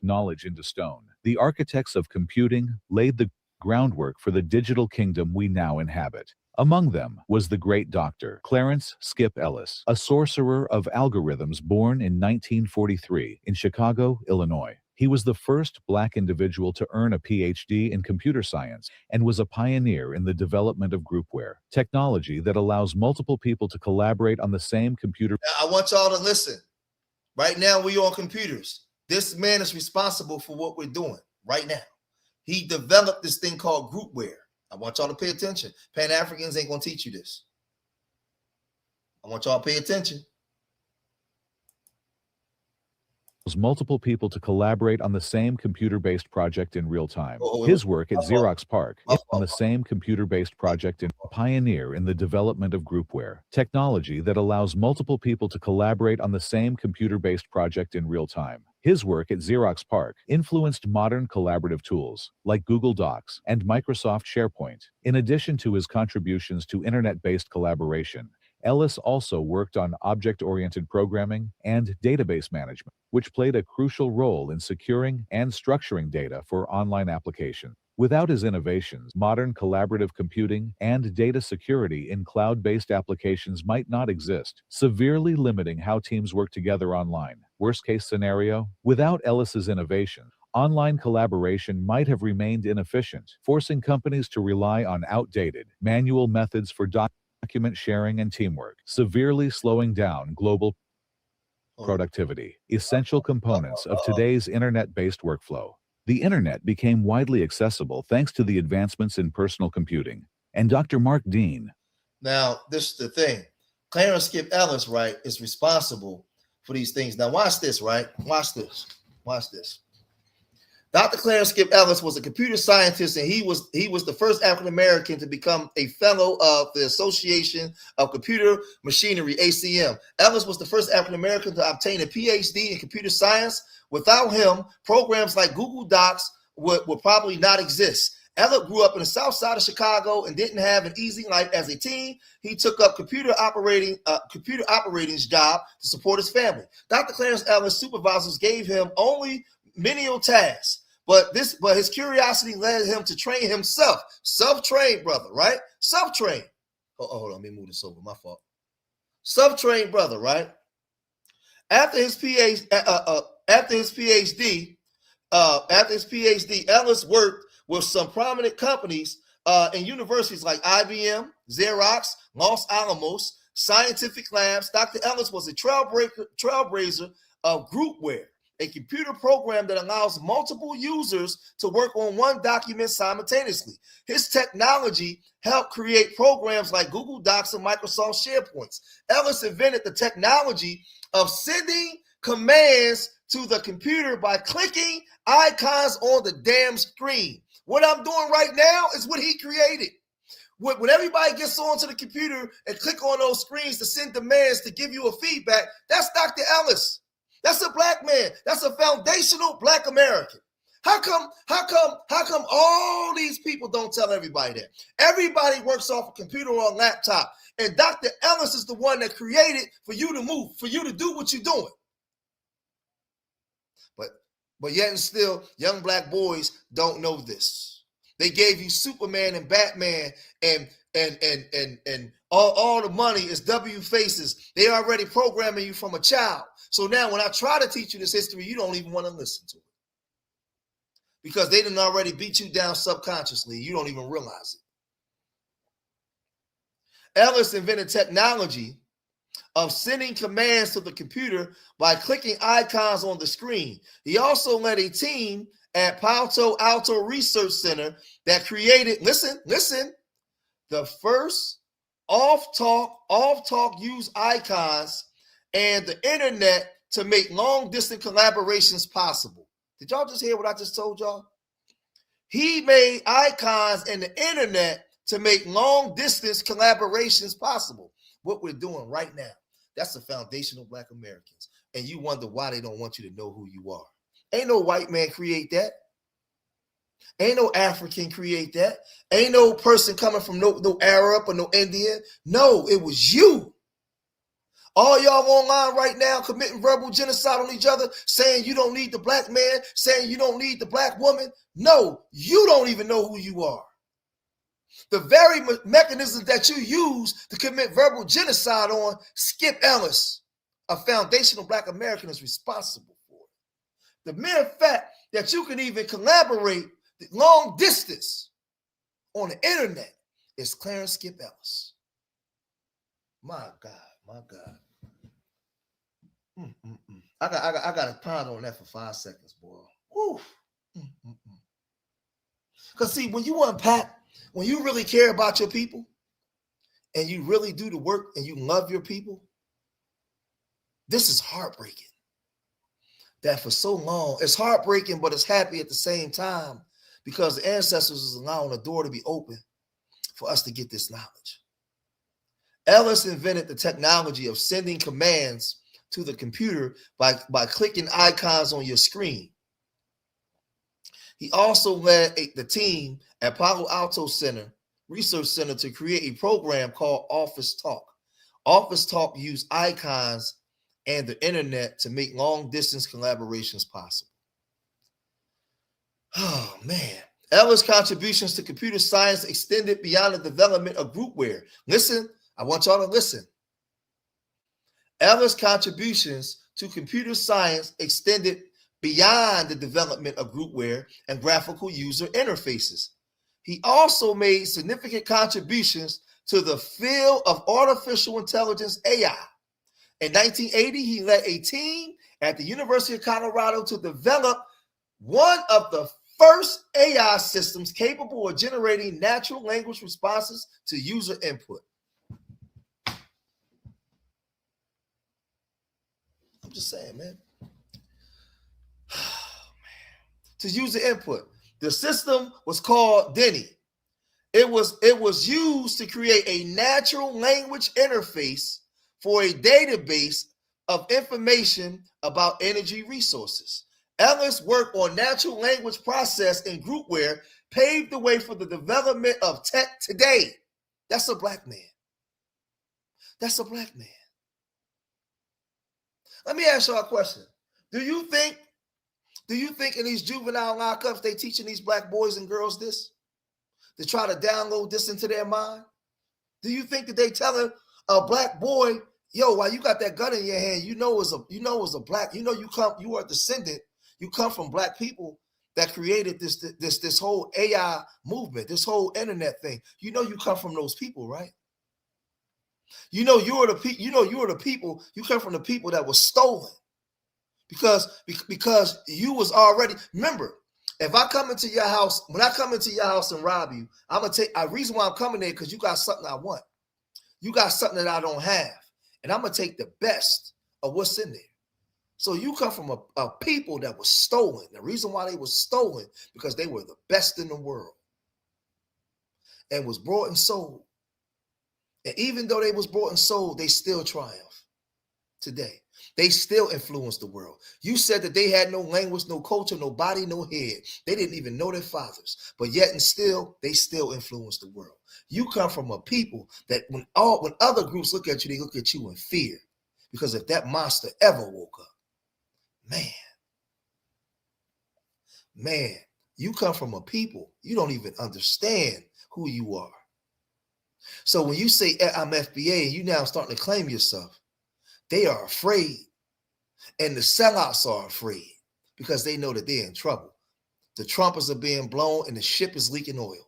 Knowledge into stone. The architects of computing laid the groundwork for the digital kingdom we now inhabit. Among them was the great Dr. Clarence Skip Ellis, a sorcerer of algorithms born in 1943 in Chicago, Illinois. He was the first Black individual to earn a PhD in computer science and was a pioneer in the development of groupware, technology that allows multiple people to collaborate on the same computer. Now, I want y'all to listen. Right now, we on computers. This man is responsible for what we're doing right now. He developed this thing called groupware. I want y'all to pay attention. Pan-Africans ain't going to teach you this. I want y'all to pay attention. Multiple people to collaborate on the same computer-based project in real time. His work at Xerox PARC on the same computer-based project in pioneer in the development of groupware, technology that allows multiple people to collaborate on the same computer-based project in real time. His work at Xerox PARC influenced modern collaborative tools like Google Docs and Microsoft SharePoint. In addition to his contributions to internet-based collaboration, Ellis also worked on object-oriented programming and database management, which played a crucial role in securing and structuring data for online applications. Without his innovations, modern collaborative computing and data security in cloud-based applications might not exist, severely limiting how teams work together online. Worst-case scenario, without Ellis's innovation, online collaboration might have remained inefficient, forcing companies to rely on outdated, manual methods for document sharing and teamwork, severely slowing down global productivity, essential components of today's internet-based workflow. The internet became widely accessible thanks to the advancements in personal computing. And Dr. Mark Dean. Now, this is the thing. Clarence Skip Ellis, right, is responsible for these things. Now, watch this, right? Watch this. Watch this. Dr. Clarence Skip Ellis was a computer scientist, and he was the first African American to become a fellow of the Association of Computer Machinery, ACM. Ellis was the first African American to obtain a PhD in computer science. Without him, programs like Google Docs would probably not exist. Ellis grew up in the South Side of Chicago and didn't have an easy life as a teen. He took up computer operating's job to support his family. Dr. Clarence Ellis' supervisors gave him only menial tasks. But his curiosity led him to train himself. Self-trained brother, right? Self-trained. Hold on, let me move this over. My fault. Self-trained brother, right? After his PhD, Ellis worked with some prominent companies and universities like IBM, Xerox, Los Alamos, Scientific Labs. Dr. Ellis was a trailblazer of groupware, a computer program that allows multiple users to work on one document simultaneously. His technology helped create programs like Google Docs and Microsoft SharePoint. Ellis invented the technology of sending commands to the computer by clicking icons on the damn screen. What I'm doing right now is what he created. When everybody gets onto the computer and click on those screens to send demands to give you a feedback, that's Dr. Ellis. That's a Black man. That's a foundational Black American. How come all these people don't tell everybody that? Everybody works off a computer or a laptop, and Dr. Ellis is the one that created for you to move, for you to do what you're doing. But yet and still, young Black boys don't know this. They gave you Superman and Batman and all the money is W faces. They already programming you from a child. So now when I try to teach you this history, you don't even want to listen to it. Because they didn't already beat you down subconsciously. You don't even realize it. Ellis invented technology of sending commands to the computer by clicking icons on the screen. He also led a team at Palo Alto Research Center that created, listen, the first off-talk use icons and the internet to make long-distance collaborations possible. Did y'all just hear what I just told y'all? He made icons and the internet to make long-distance collaborations possible. What we're doing right now, that's the foundation of Black Americans. And you wonder why they don't want you to know who you are. Ain't no white man create that. Ain't no African create that. Ain't no person coming from no Arab or no Indian. No, it was you. All y'all online right now committing verbal genocide on each other, saying you don't need the black man, saying you don't need the black woman. No, you don't even know who you are. The very mechanisms that you use to commit verbal genocide on, Skip Ellis, a foundational Black American, is responsible for it. The mere fact that you can even collaborate long distance on the internet is Clarence Skip Ellis. My God. I got to ponder on that for 5 seconds, boy. Woo. Because see, when you unpack, when you really care about your people and you really do the work and you love your people, this is heartbreaking. That for so long, it's heartbreaking, but it's happy at the same time because the ancestors is allowing the door to be open for us to get this knowledge. Ellis invented the technology of sending commands to the computer by clicking icons on your screen. He also led the team at Palo Alto Research Center to create a program called Office Talk. Office Talk used icons and the internet to make long-distance collaborations possible. Oh, man. Ellis' contributions to computer science extended beyond the development of groupware. Listen, I want y'all to listen. Ellis' contributions to computer science extended beyond the development of groupware and graphical user interfaces. He also made significant contributions to the field of artificial intelligence, AI. In 1980, he led a team at the University of Colorado to develop one of the first AI systems capable of generating natural language responses to user input. I'm just saying, man. To user input. The system was called Denny. It was used to create a natural language interface for a database of information about energy resources. Ellis' work on natural language process and groupware paved the way for the development of tech today. That's a black man. That's a black man. Let me ask y'all a question. Do you think in these juvenile lockups they teaching these black boys and girls this? To try to download this into their mind? Do you think that they telling a black boy, yo, while you got that gun in your hand, you know it's a black, you are a descendant, you come from black people that created this whole AI movement, this whole internet thing. You know you come from those people, right? You know you are the people, you come from the people that was stolen. Because you was already, remember, if I come into your house, when I come into your house and rob you, I'm gonna take, the reason why I'm coming there because you got something I want. You got something that I don't have. And I'm gonna take the best of what's in there. So you come from a people that was stolen. The reason why they was stolen, because they were the best in the world. And was brought and sold. And even though they was brought and sold, they still triumph today. They still influence the world. You said that they had no language, no culture, no body, no head. They didn't even know their fathers. But yet and still, they still influence the world. You come from a people that when other groups look at you, they look at you in fear. Because if that monster ever woke up, man, You come from a people. You don't even understand who you are. So when you say I'm FBA and you now starting to claim yourself, they are afraid. And the sellouts are afraid because they know that they're in trouble. The trumpets are being blown and the ship is leaking oil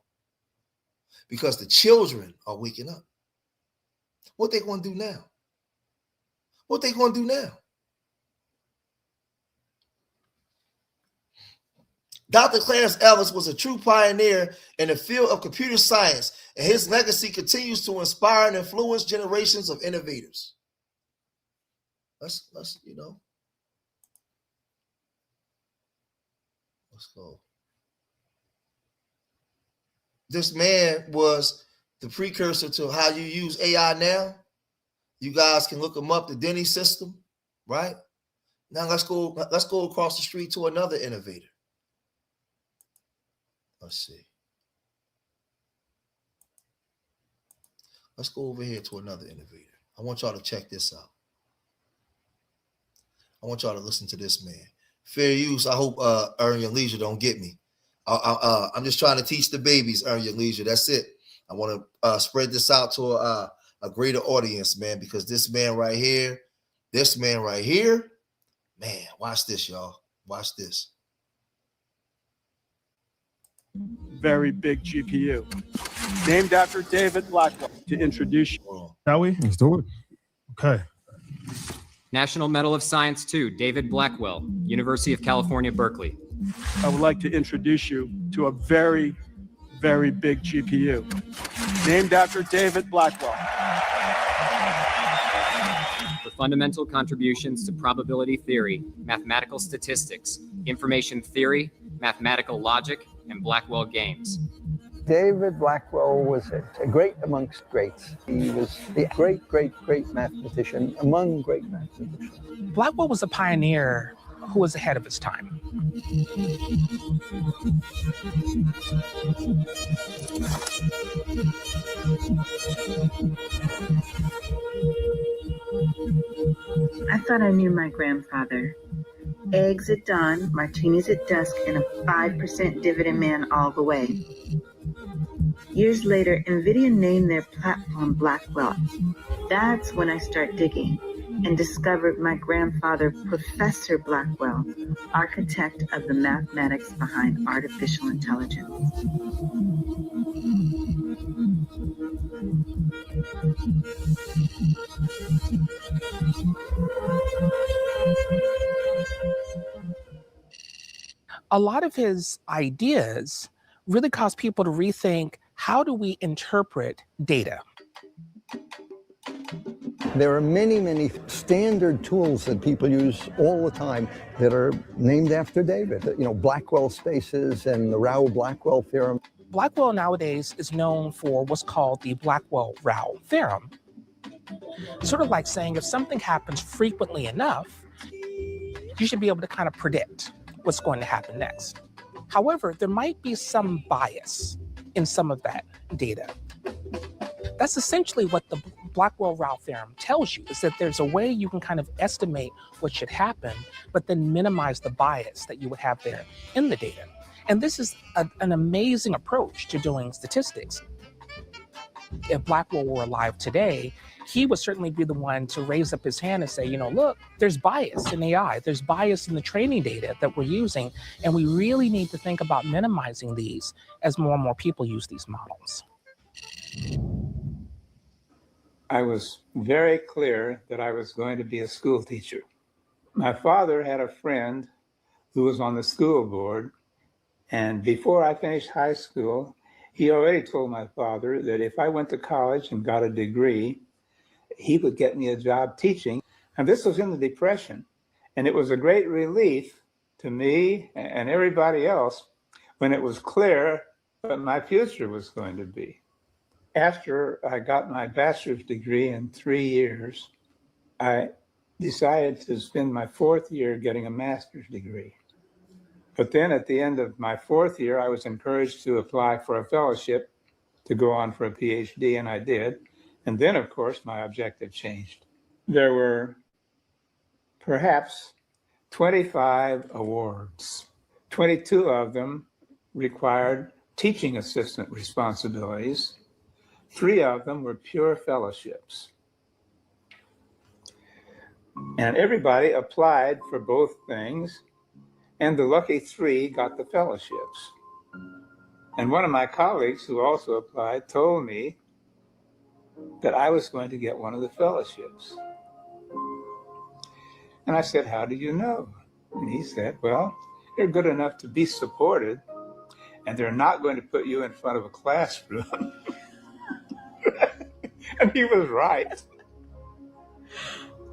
because the children are waking up. What they going to do now? What they going to do now? Dr. Clarence Ellis was a true pioneer in the field of computer science, and his legacy continues to inspire and influence generations of innovators. Let's let's go. This man was the precursor to how you use AI now. You guys can look him up, the Denny system, right? Now let's go across the street to another innovator. Let's see. Let's go over here to another innovator. I want y'all to check this out. I want y'all to listen to this man. Fair use. I hope Earn Your Leisure don't get me. I'm just trying to teach the babies, Earn Your Leisure. That's it. I want to spread this out to a greater audience, man, because this man right here, man, watch this, y'all. Watch this. Very big GPU, named after David Blackwell. To introduce you. Shall we? Let's do it. Okay. National Medal of Science 2, David Blackwell, University of California, Berkeley. I would like to introduce you to a very, very big GPU, named after David Blackwell. For fundamental contributions to probability theory, mathematical statistics, information theory, mathematical logic, and Blackwell games. David Blackwell was a great amongst greats. He was the great, great, great mathematician among great mathematicians. Blackwell was a pioneer who was ahead of his time. I thought I knew my grandfather. Eggs at dawn, martinis at dusk, and a 5% dividend man all the way. Years later, NVIDIA named their platform Blackwell. That's when I start digging and discovered my grandfather, Professor Blackwell, architect of the mathematics behind artificial intelligence. A lot of his ideas really caused people to rethink, how do we interpret data? There are many, many standard tools that people use all the time that are named after David. You know, Blackwell spaces and the Rao-Blackwell theorem. Blackwell nowadays is known for what's called the Blackwell-Rao theorem. Sort of like saying if something happens frequently enough, you should be able to kind of predict what's going to happen next. However, there might be some bias in some of that data. That's essentially what the Blackwell-Rao theorem tells you, is that there's a way you can kind of estimate what should happen, but then minimize the bias that you would have there in the data. And this is an amazing approach to doing statistics. If Blackwell were alive today, he would certainly be the one to raise up his hand and say, you know, look, there's bias in AI, there's bias in the training data that we're using, and we really need to think about minimizing these as more and more people use these models. I was very clear that I was going to be a school teacher. My father had a friend who was on the school board, and before I finished high school, he already told my father that if I went to college and got a degree, he would get me a job teaching. And this was in the Depression. And it was a great relief to me and everybody else when it was clear what my future was going to be. After I got my bachelor's degree in 3 years, I decided to spend my 4th year getting a master's degree. But then at the end of my 4th year, I was encouraged to apply for a fellowship to go on for a PhD, and I did. And then, of course, my objective changed. There were perhaps 25 awards. 22 of them required teaching assistant responsibilities. 3 of them were pure fellowships. And everybody applied for both things, and the lucky 3 got the fellowships. And one of my colleagues who also applied told me that I was going to get one of the fellowships. And I said, how do you know? And he said, well, you're good enough to be supported, and they're not going to put you in front of a classroom. And he was right.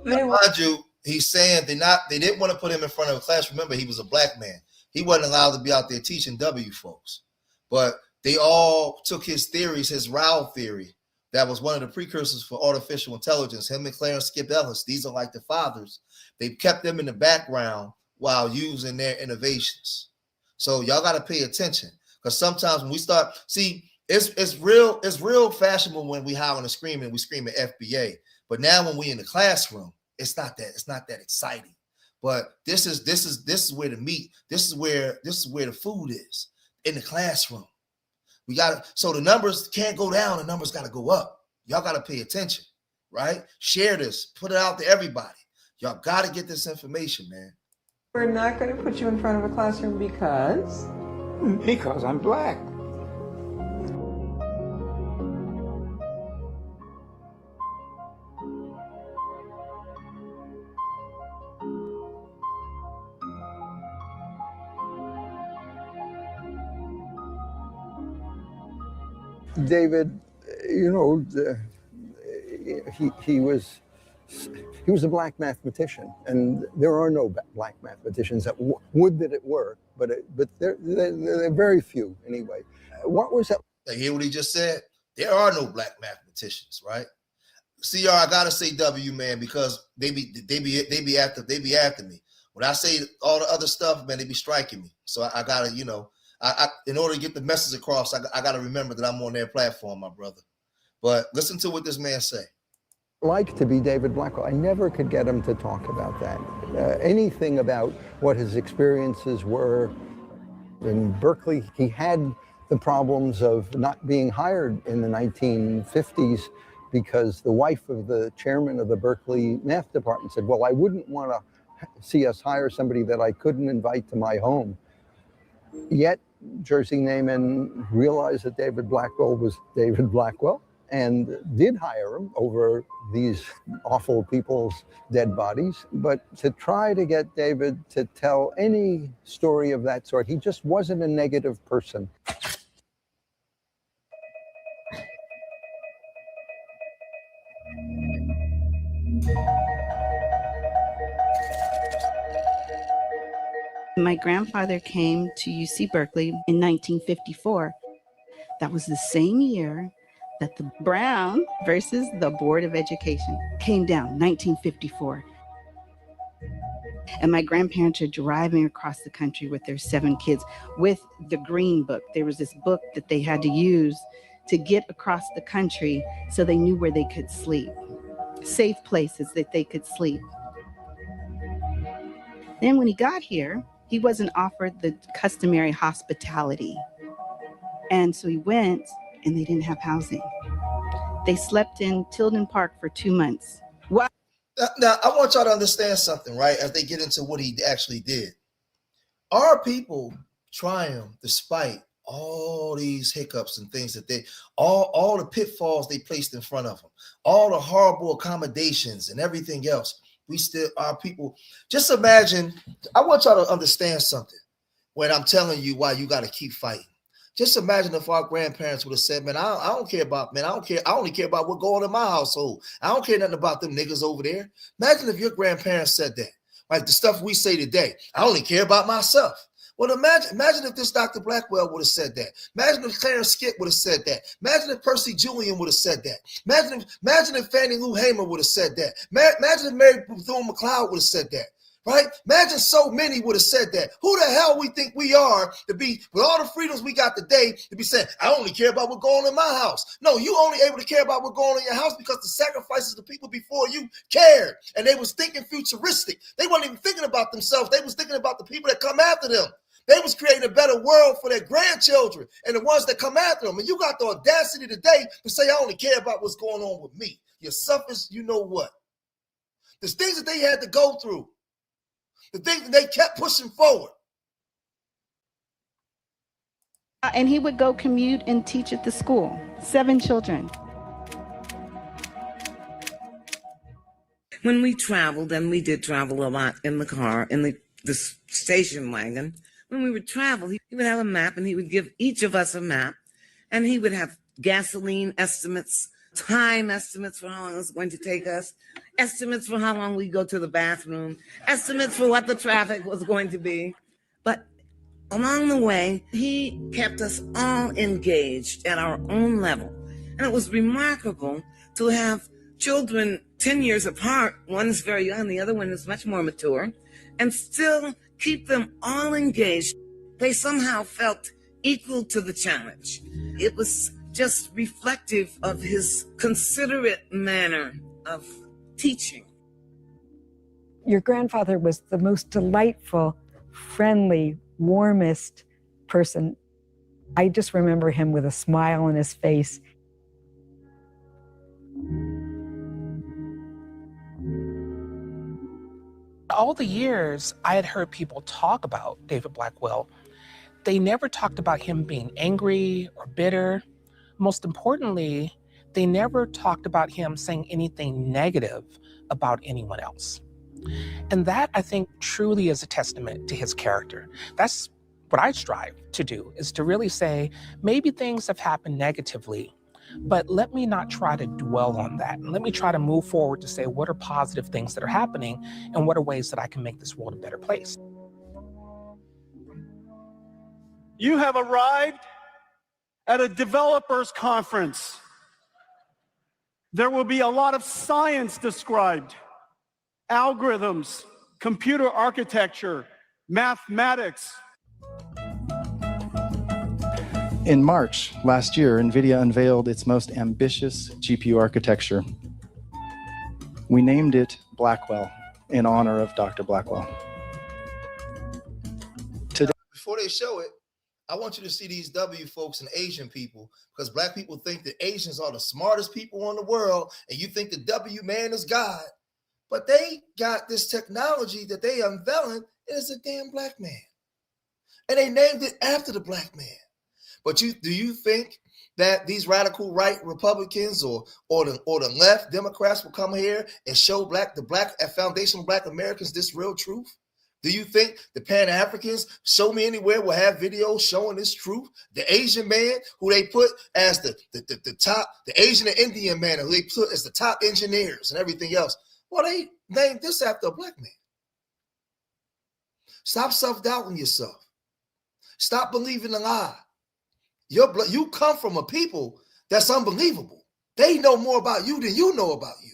Mind you, he's saying they didn't want to put him in front of a class. Remember, he was a black man. He wasn't allowed to be out there teaching W folks. But they all took his theories, his Rao theory, that was one of the precursors for artificial intelligence. Him and Clarence Skip Ellis, these are like the fathers. They kept them in the background while using their innovations. So y'all got to pay attention, because sometimes when we start, see, it's real fashionable when we holler and scream and we scream at FBA. But now when we in the classroom, it's not that exciting. But this is where the meat, this is where the food is, in the classroom. We got so the numbers can't go down, the numbers got to go up. Y'all got to pay attention, right? Share this, put it out to everybody. Y'all got to get this information, man. We're not going to put you in front of a classroom because I'm black. David, you know, he was a black mathematician, and there are no black mathematicians that would that it were, but they're very few anyway. What was that? You hear what he just said? There are no black mathematicians, right? CR, I gotta say W, man, because they be after me. When I say all the other stuff, man, they be striking me. So I gotta, you know, I in order to get the message across, I gotta remember that I'm on their platform, my brother. But listen to what this man say. Like to be David Blackwell. I never could get him to talk about that. Anything about what his experiences were in Berkeley. He had the problems of not being hired in the 1950s because the wife of the chairman of the Berkeley math department said, well, I wouldn't want to see us hire somebody that I couldn't invite to my home. Yet Jersey Neyman realized that David Blackwell was David Blackwell and did hire him over these awful people's dead bodies. But to try to get David to tell any story of that sort, he just wasn't a negative person. My grandfather came to UC Berkeley in 1954. That was the same year that the Brown versus the Board of Education came down, 1954. And my grandparents are driving across the country with their 7 kids with the Green Book. There was this book that they had to use to get across the country so they knew where they could sleep, safe places that they could sleep. Then when he got here, he wasn't offered the customary hospitality. And so he went, and they didn't have housing. They slept in Tilden Park for 2 months. Why? Now, I want y'all to understand something, right? As they get into what he actually did. Our people triumph despite all these hiccups and things that all the pitfalls they placed in front of them, all the horrible accommodations and everything else. We still, our people, just imagine, I want y'all to understand something when I'm telling you why you got to keep fighting. Just imagine if our grandparents would have said, man, I don't care about, man, I only care about what going on in my household. I don't care nothing about them niggas over there. Imagine if your grandparents said that, like the stuff we say today. I only care about myself. Well, imagine if this Dr. Blackwell would have said that. Imagine if Clarence Skip would have said that. Imagine if Percy Julian would have said that. Imagine if Fannie Lou Hamer would have said that. Imagine if Mary Bethune-McLeod would have said that. Right? Imagine so many would have said that. Who the hell we think we are to be, with all the freedoms we got today, to be saying, I only care about what's going on in my house. No, you only able to care about what's going on in your house because the sacrifices of the people before you cared. And they was thinking futuristic. They weren't even thinking about themselves. They was thinking about the people that come after them. They was creating a better world for their grandchildren and the ones that come after them. And you got the audacity today to say, I only care about what's going on with me. You're selfish, you know what? There's things that they had to go through. The things that they kept pushing forward. And he would go commute and teach at the school. 7 children. When we traveled, and we did travel a lot in the car, in the station wagon, when we would travel, he would have a map, and he would give each of us a map, and he would have gasoline estimates, time estimates for how long it was going to take us, estimates for how long we go to the bathroom, estimates for what the traffic was going to be. But along the way, he kept us all engaged at our own level. And it was remarkable to have children 10 years apart, one is very young, the other one is much more mature, and still keep them all engaged. They somehow felt equal to the challenge. It was just reflective of his considerate manner of teaching. Your grandfather was the most delightful, friendly, warmest person. I just remember him with a smile on his face. All the years I had heard people talk about David Blackwell, they never talked about him being angry or bitter. Most importantly, they never talked about him saying anything negative about anyone else. And that, I think, truly is a testament to his character. That's what I strive to do, is to really say, maybe things have happened negatively, but let me not try to dwell on that. And let me try to move forward to say, what are positive things that are happening and what are ways that I can make this world a better place? You have arrived at a developers conference. There will be a lot of science described, algorithms, computer architecture, mathematics. In March last year, NVIDIA unveiled its most ambitious GPU architecture. We named it Blackwell in honor of Dr. Blackwell. Today, before they show it, I want you to see these W folks and Asian people, because black people think that Asians are the smartest people in the world, and you think the W man is God. But they got this technology that they unveiling, and it's a damn black man. And they named it after the black man. But do you think that these radical right Republicans or the left Democrats will come here and show the foundation of black Americans this real truth? Do you think the Pan-Africans, Show Me Anywhere, will have videos showing this truth? The Asian man who they put as the top, the Asian and Indian man who they put as the top engineers and everything else. Well, they named this after a black man. Stop self-doubting yourself. Stop believing the lie. You come from a people that's unbelievable. They know more about you than you know about you.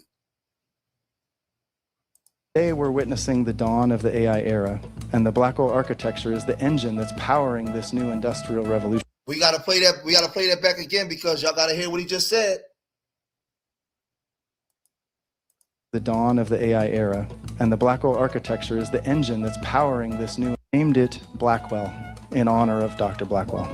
Today we're witnessing the dawn of the AI era, and the Blackwell architecture is the engine that's powering this new industrial revolution. We gotta play that. We gotta play that back again because y'all gotta hear what he just said. The dawn of the AI era, and the Blackwell architecture is the engine that's powering this new. Named it Blackwell in honor of Dr. Blackwell.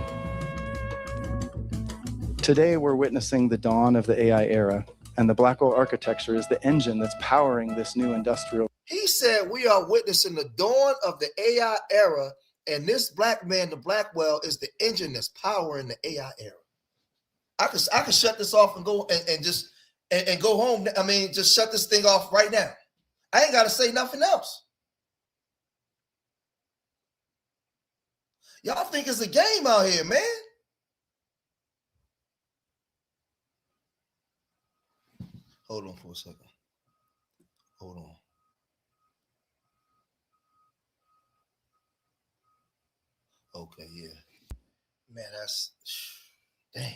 Today we're witnessing the dawn of the AI era, and the Blackwell architecture is the engine that's powering this new industrial. He said we are witnessing the dawn of the AI era, and this black man, the Blackwell, is the engine that's powering the AI era. I could shut this off and go and just go home. I mean, just shut this thing off right now. I ain't got to say nothing else. Y'all think it's a game out here, man. Hold on for a second. Hold on. Okay, yeah. Man, that's damn.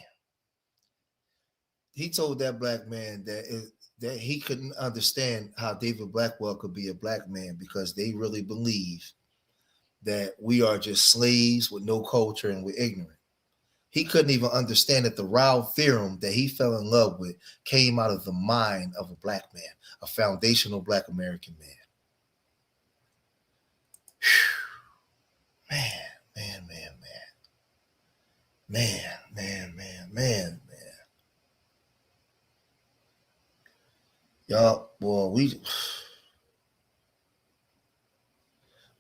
He told that black man that he couldn't understand how David Blackwell could be a black man because they really believe that we are just slaves with no culture and we're ignorant. He couldn't even understand that the Rao theorem that he fell in love with came out of the mind of a black man, a foundational black American man. Whew. Man, Man. Y'all, boy,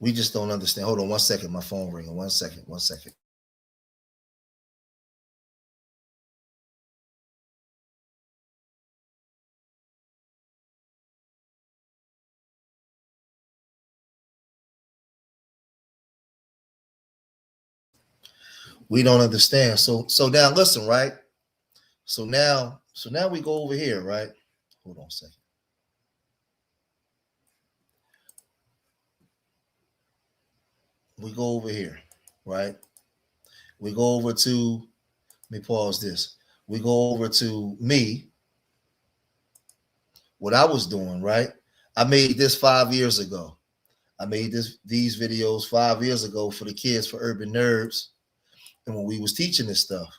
we just don't understand. Hold on 1 second. My phone ringing. 1 second. We don't understand. So now listen, right? So now we go over here, right? Hold on a second. We go over here, right? We go over to, let me pause this. We go over to me, what I was doing, right? I made this 5 years ago. I made these videos 5 years ago for the kids, for Urban Nerds, and when we was teaching this stuff.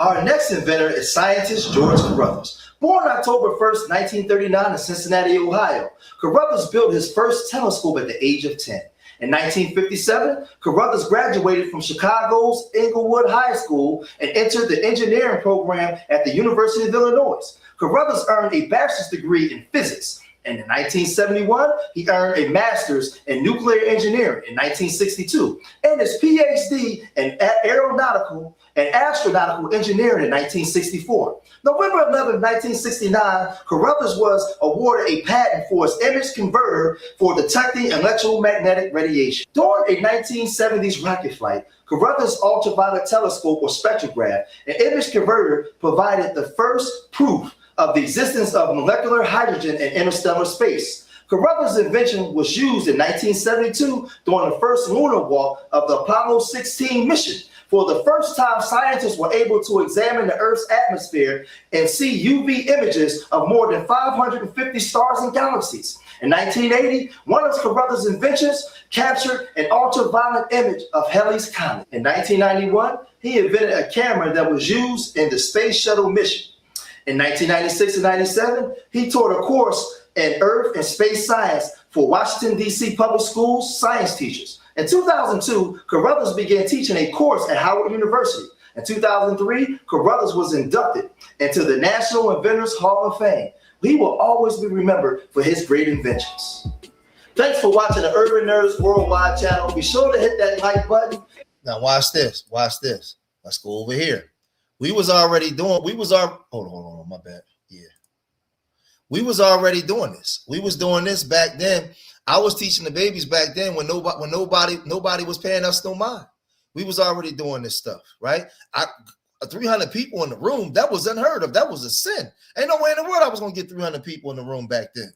Our next inventor is scientist George Carruthers. Born October 1st, 1939 in Cincinnati, Ohio, Carruthers built his first telescope at the age of 10. In 1957, Carruthers graduated from Chicago's Inglewood High School and entered the engineering program at the University of Illinois. Carruthers earned a bachelor's degree in physics. And in 1971, he earned a master's in nuclear engineering in 1962 and his PhD in aeronautical and astronautical engineering in 1964. November 11, 1969, Carruthers was awarded a patent for his image converter for detecting electromagnetic radiation. During a 1970s rocket flight, Carruthers' ultraviolet telescope or spectrograph, an image converter, provided the first proof of the existence of molecular hydrogen in interstellar space. Carruthers' invention was used in 1972 during the first lunar walk of the Apollo 16 mission. For the first time, scientists were able to examine the Earth's atmosphere and see UV images of more than 550 stars and galaxies. In 1980, one of Carruthers' inventions captured an ultraviolet image of Halley's Comet. In 1991, he invented a camera that was used in the Space Shuttle mission. In 1996 and 97, he taught a course in Earth and space science for Washington, D.C. public schools science teachers. In 2002, Carruthers began teaching a course at Howard University. In 2003, Carruthers was inducted into the National Inventors Hall of Fame. He will always be remembered for his great inventions. Thanks for watching the Urban Nerds Worldwide channel. Be sure to hit that like button. Now watch this. Let's go over here. Hold on, my bad. Yeah. We was already doing this. We was doing this back then. I was teaching the babies back then when nobody was paying us no mind. We was already doing this stuff, right? 300 people in the room, that was unheard of. That was a sin. Ain't no way in the world I was going to get 300 people in the room back then.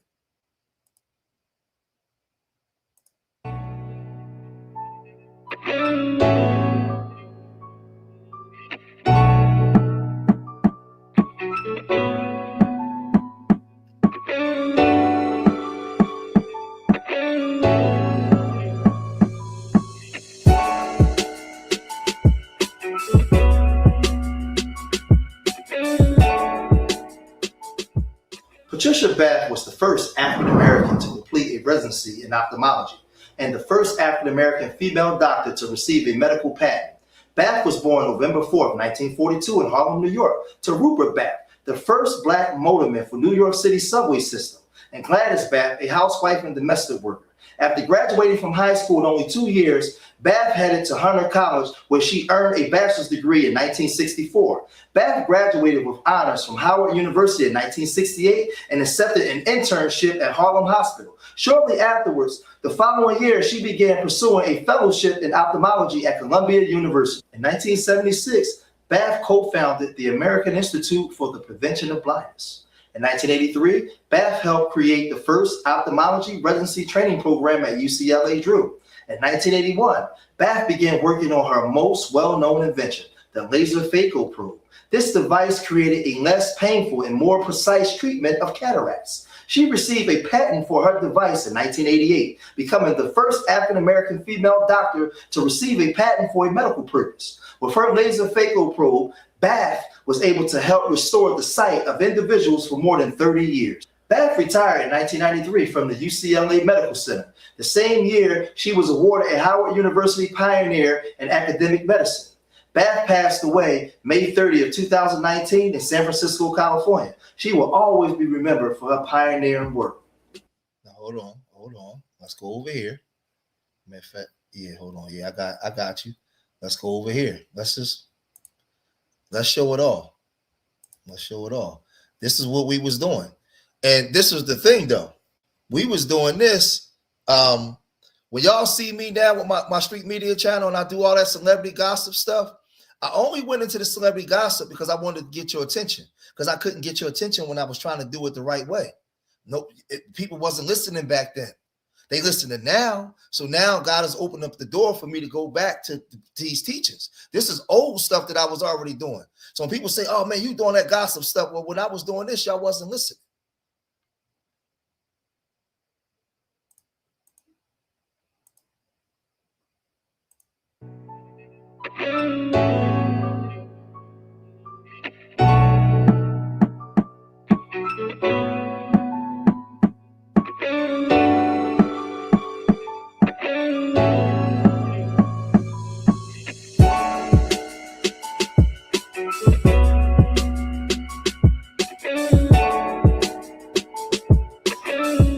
Patricia Bath was the first African-American to complete a residency in ophthalmology and the first African-American female doctor to receive a medical patent. Bath was born November 4, 1942 in Harlem, New York, to Rupert Bath, the first black motorman for New York City subway system, and Gladys Bath, a housewife and domestic worker. After graduating from high school in only 2 years, Bath headed to Hunter College, where she earned a bachelor's degree in 1964. Bath graduated with honors from Howard University in 1968 and accepted an internship at Harlem Hospital. Shortly afterwards, the following year, she began pursuing a fellowship in ophthalmology at Columbia University. In 1976, Bath co-founded the American Institute for the Prevention of Blindness. In 1983, Bath helped create the first ophthalmology residency training program at UCLA Drew. In 1981, Bath began working on her most well-known invention, the laser phaco probe. This device created a less painful and more precise treatment of cataracts. She received a patent for her device in 1988, becoming the first African-American female doctor to receive a patent for a medical purpose. With her laser phaco probe, Bath was able to help restore the sight of individuals for more than 30 years. Bath retired in 1993 from the UCLA Medical Center. The same year, she was awarded a Howard University Pioneer in Academic Medicine. Bath passed away May 30th, 2019 in San Francisco, California. She will always be remembered for her pioneering work. Now, hold on. Let's go over here. Matter of fact, yeah, hold on. Yeah, I got you. Let's go over here. Let's show it all. Let's show it all. This is what we was doing. And this was the thing, though. We was doing this. When y'all see me now with my street media channel and I do all that celebrity gossip stuff, I only went into the celebrity gossip because I wanted to get your attention, because I couldn't get your attention when I was trying to do it the right way. Nope, people wasn't listening back then. They listening now. So now God has opened up the door for me to go back to these teachings. This is old stuff that I was already doing. So when people say, oh man, you doing that gossip stuff. Well, when I was doing this, y'all wasn't listening.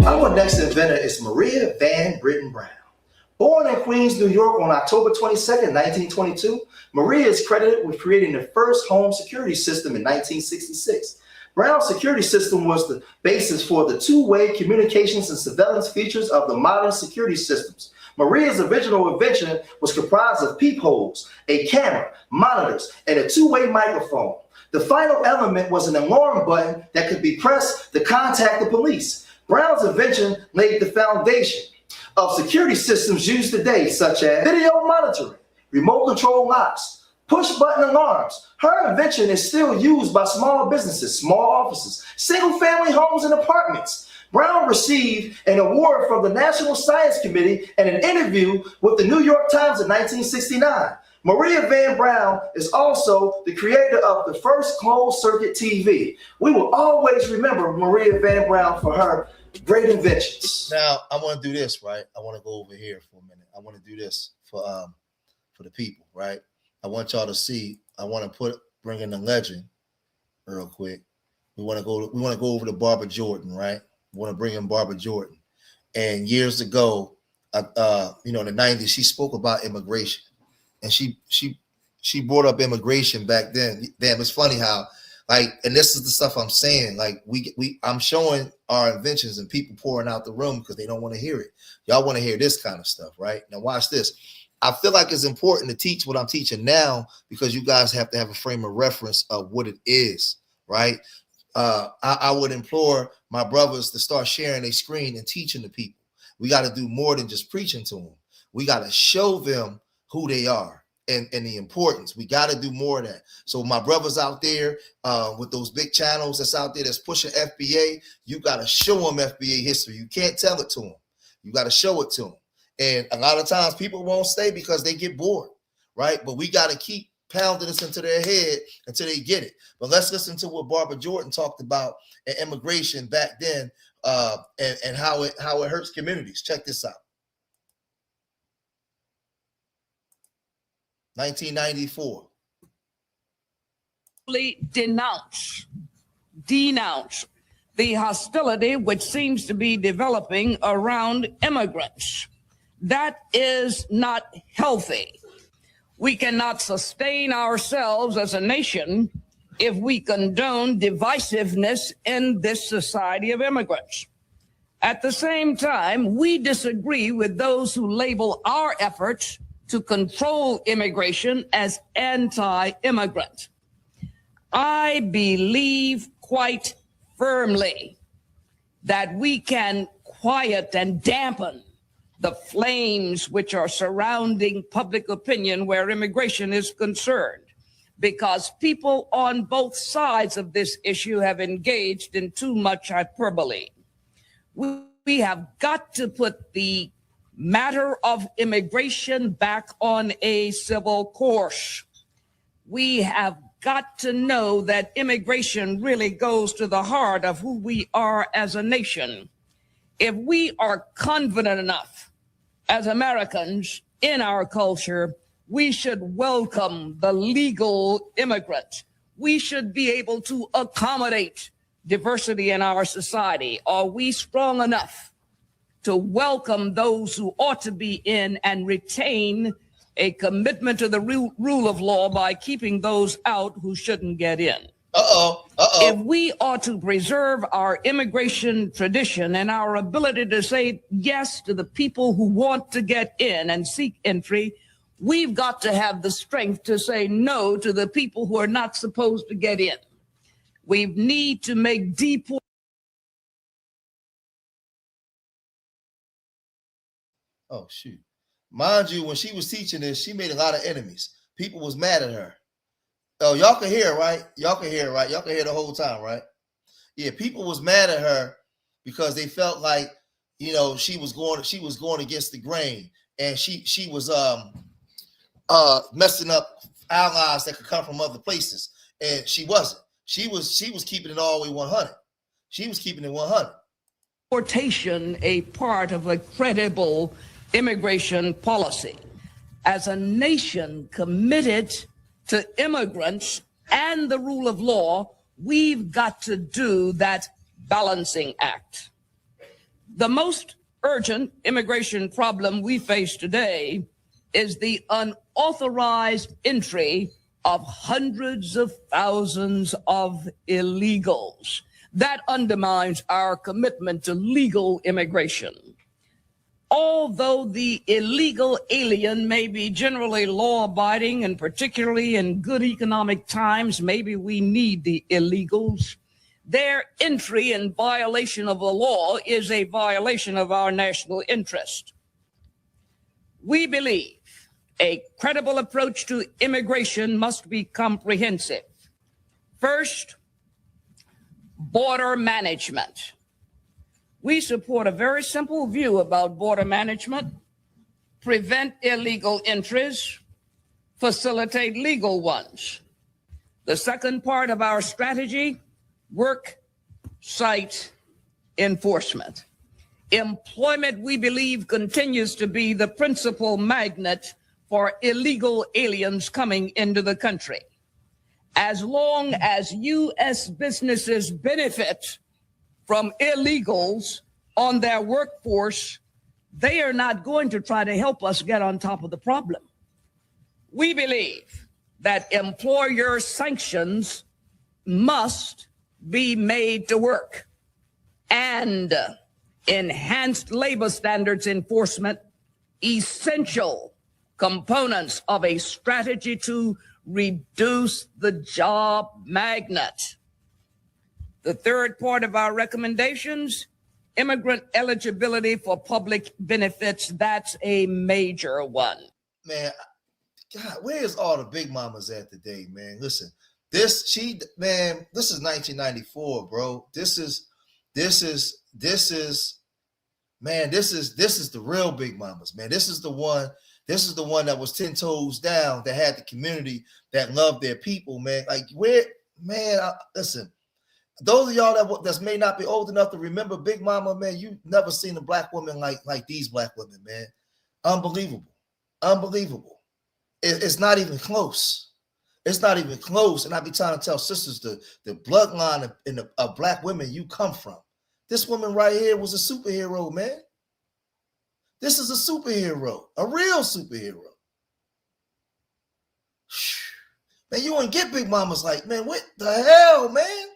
Our next inventor is Maria Van Britten Brown. Born in Queens, New York on October 22nd, 1922, Maria is credited with creating the first home security system in 1966. Brown's security system was the basis for the two-way communications and surveillance features of the modern security systems. Maria's original invention was comprised of peepholes, a camera, monitors, and a two-way microphone. The final element was an alarm button that could be pressed to contact the police. Brown's invention laid the foundation of security systems used today, such as video monitoring, remote control locks, push button alarms. Her invention is still used by small businesses, small offices, single family homes and apartments. Brown received an award from the National Science Committee and an interview with the New York Times in 1969. Maria Van Brown is also the creator of the first closed circuit TV. We will always remember Maria Van Brown for her great inventions. Now, I want to do this, right? I want to go over here for a minute. I want to do this for the people, right? I want y'all to see. I want to bring in the legend real quick. We want to go over to Barbara Jordan, right? We want to bring in Barbara Jordan. And years ago, in the 90s, she spoke about immigration. And she brought up immigration back then. Damn, it's funny how, and this is the stuff I'm saying. I'm showing our inventions and people pouring out the room because they don't want to hear it. Y'all want to hear this kind of stuff, right? Now watch this. I feel like it's important to teach what I'm teaching now because you guys have to have a frame of reference of what it is, right? I would implore my brothers to start sharing their screen and teaching the people. We got to do more than just preaching to them. We got to show them who they are and the importance. We got to do more of that. So my brothers out there with those big channels that's out there that's pushing FBA, you got to show them FBA history. You can't tell it to them. You got to show it to them. And a lot of times people won't stay because they get bored, right? But we got to keep pounding this into their head until they get it. But let's listen to what Barbara Jordan talked about in immigration back then and how it hurts communities. Check this out. 1994. Denounce the hostility which seems to be developing around immigrants. That is not healthy. We cannot sustain ourselves as a nation if we condone divisiveness in this society of immigrants. At the same time, we disagree with those who label our efforts to control immigration as anti-immigrant. I believe quite firmly that we can quiet and dampen the flames which are surrounding public opinion where immigration is concerned. because people on both sides of this issue have engaged in too much hyperbole. We have got to put the matter of immigration back on a civil course. We have got to know that immigration really goes to the heart of who we are as a nation. If we are confident enough as Americans in our culture, we should welcome the legal immigrant. We should be able to accommodate diversity in our society. Are we strong enough to welcome those who ought to be in and retain a commitment to the rule of law by keeping those out who shouldn't get in? If we are to preserve our immigration tradition and our ability to say yes to the people who want to get in and seek entry, we've got to have the strength to say no to the people who are not supposed to get in. We need to make deport. Oh, shoot. Mind you, when she was teaching this, she made a lot of enemies. People was mad at her. Oh, y'all can hear it, right? Y'all can hear it, right? Y'all can hear the whole time, right? Yeah, people was mad at her because they felt like, you know, she was going against the grain, and she was messing up allies that could come from other places, and she wasn't. She was keeping it all the way 100. She was keeping it 100. Deportation a part of a credible immigration policy. As a nation committed to immigrants and the rule of law, we've got to do that balancing act. The most urgent immigration problem we face today is the unauthorized entry of hundreds of thousands of illegals. That undermines our commitment to legal immigration. Although the illegal alien may be generally law-abiding, and particularly in good economic times, maybe we need the illegals, their entry in violation of the law is a violation of our national interest. We believe a credible approach to immigration must be comprehensive. First, border management. We support a very simple view about border management: prevent illegal entries, facilitate legal ones. The second part of our strategy, work site enforcement. Employment, we believe, continues to be the principal magnet for illegal aliens coming into the country. As long as U.S. businesses benefit from illegals on their workforce, they are not going to try to help us get on top of the problem. We believe that employer sanctions must be made to work, and enhanced labor standards enforcement, essential components of a strategy to reduce the job magnet. The third part of our recommendations, immigrant eligibility for public benefits. That's a major one. Man, God, where's all the big mamas at today, man? Listen, this is 1994, bro. This is the real big mamas, man. This is the one that was 10 toes down, that had the community, that loved their people, man. Like, listen, those of y'all that may not be old enough to remember Big Mama, man, you never seen a black woman like these black women, man. Unbelievable. It's not even close. It's not even close. And I be trying to tell sisters the bloodline of black women you come from. This woman right here was a superhero, man. This is a superhero, a real superhero. Man, you wouldn't get big mamas like, man, what the hell, man?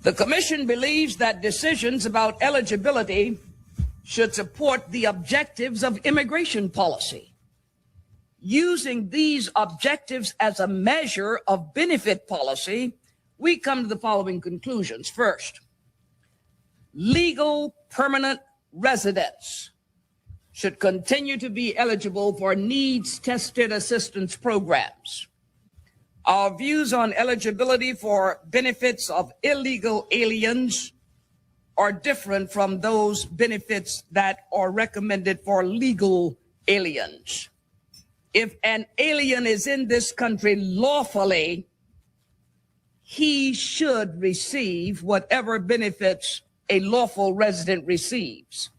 The Commission believes that decisions about eligibility should support the objectives of immigration policy. Using these objectives as a measure of benefit policy, we come to the following conclusions. First, legal permanent residents should continue to be eligible for needs-tested assistance programs. Our views on eligibility for benefits of illegal aliens are different from those benefits that are recommended for legal aliens. If an alien is in this country lawfully, he should receive whatever benefits a lawful resident receives.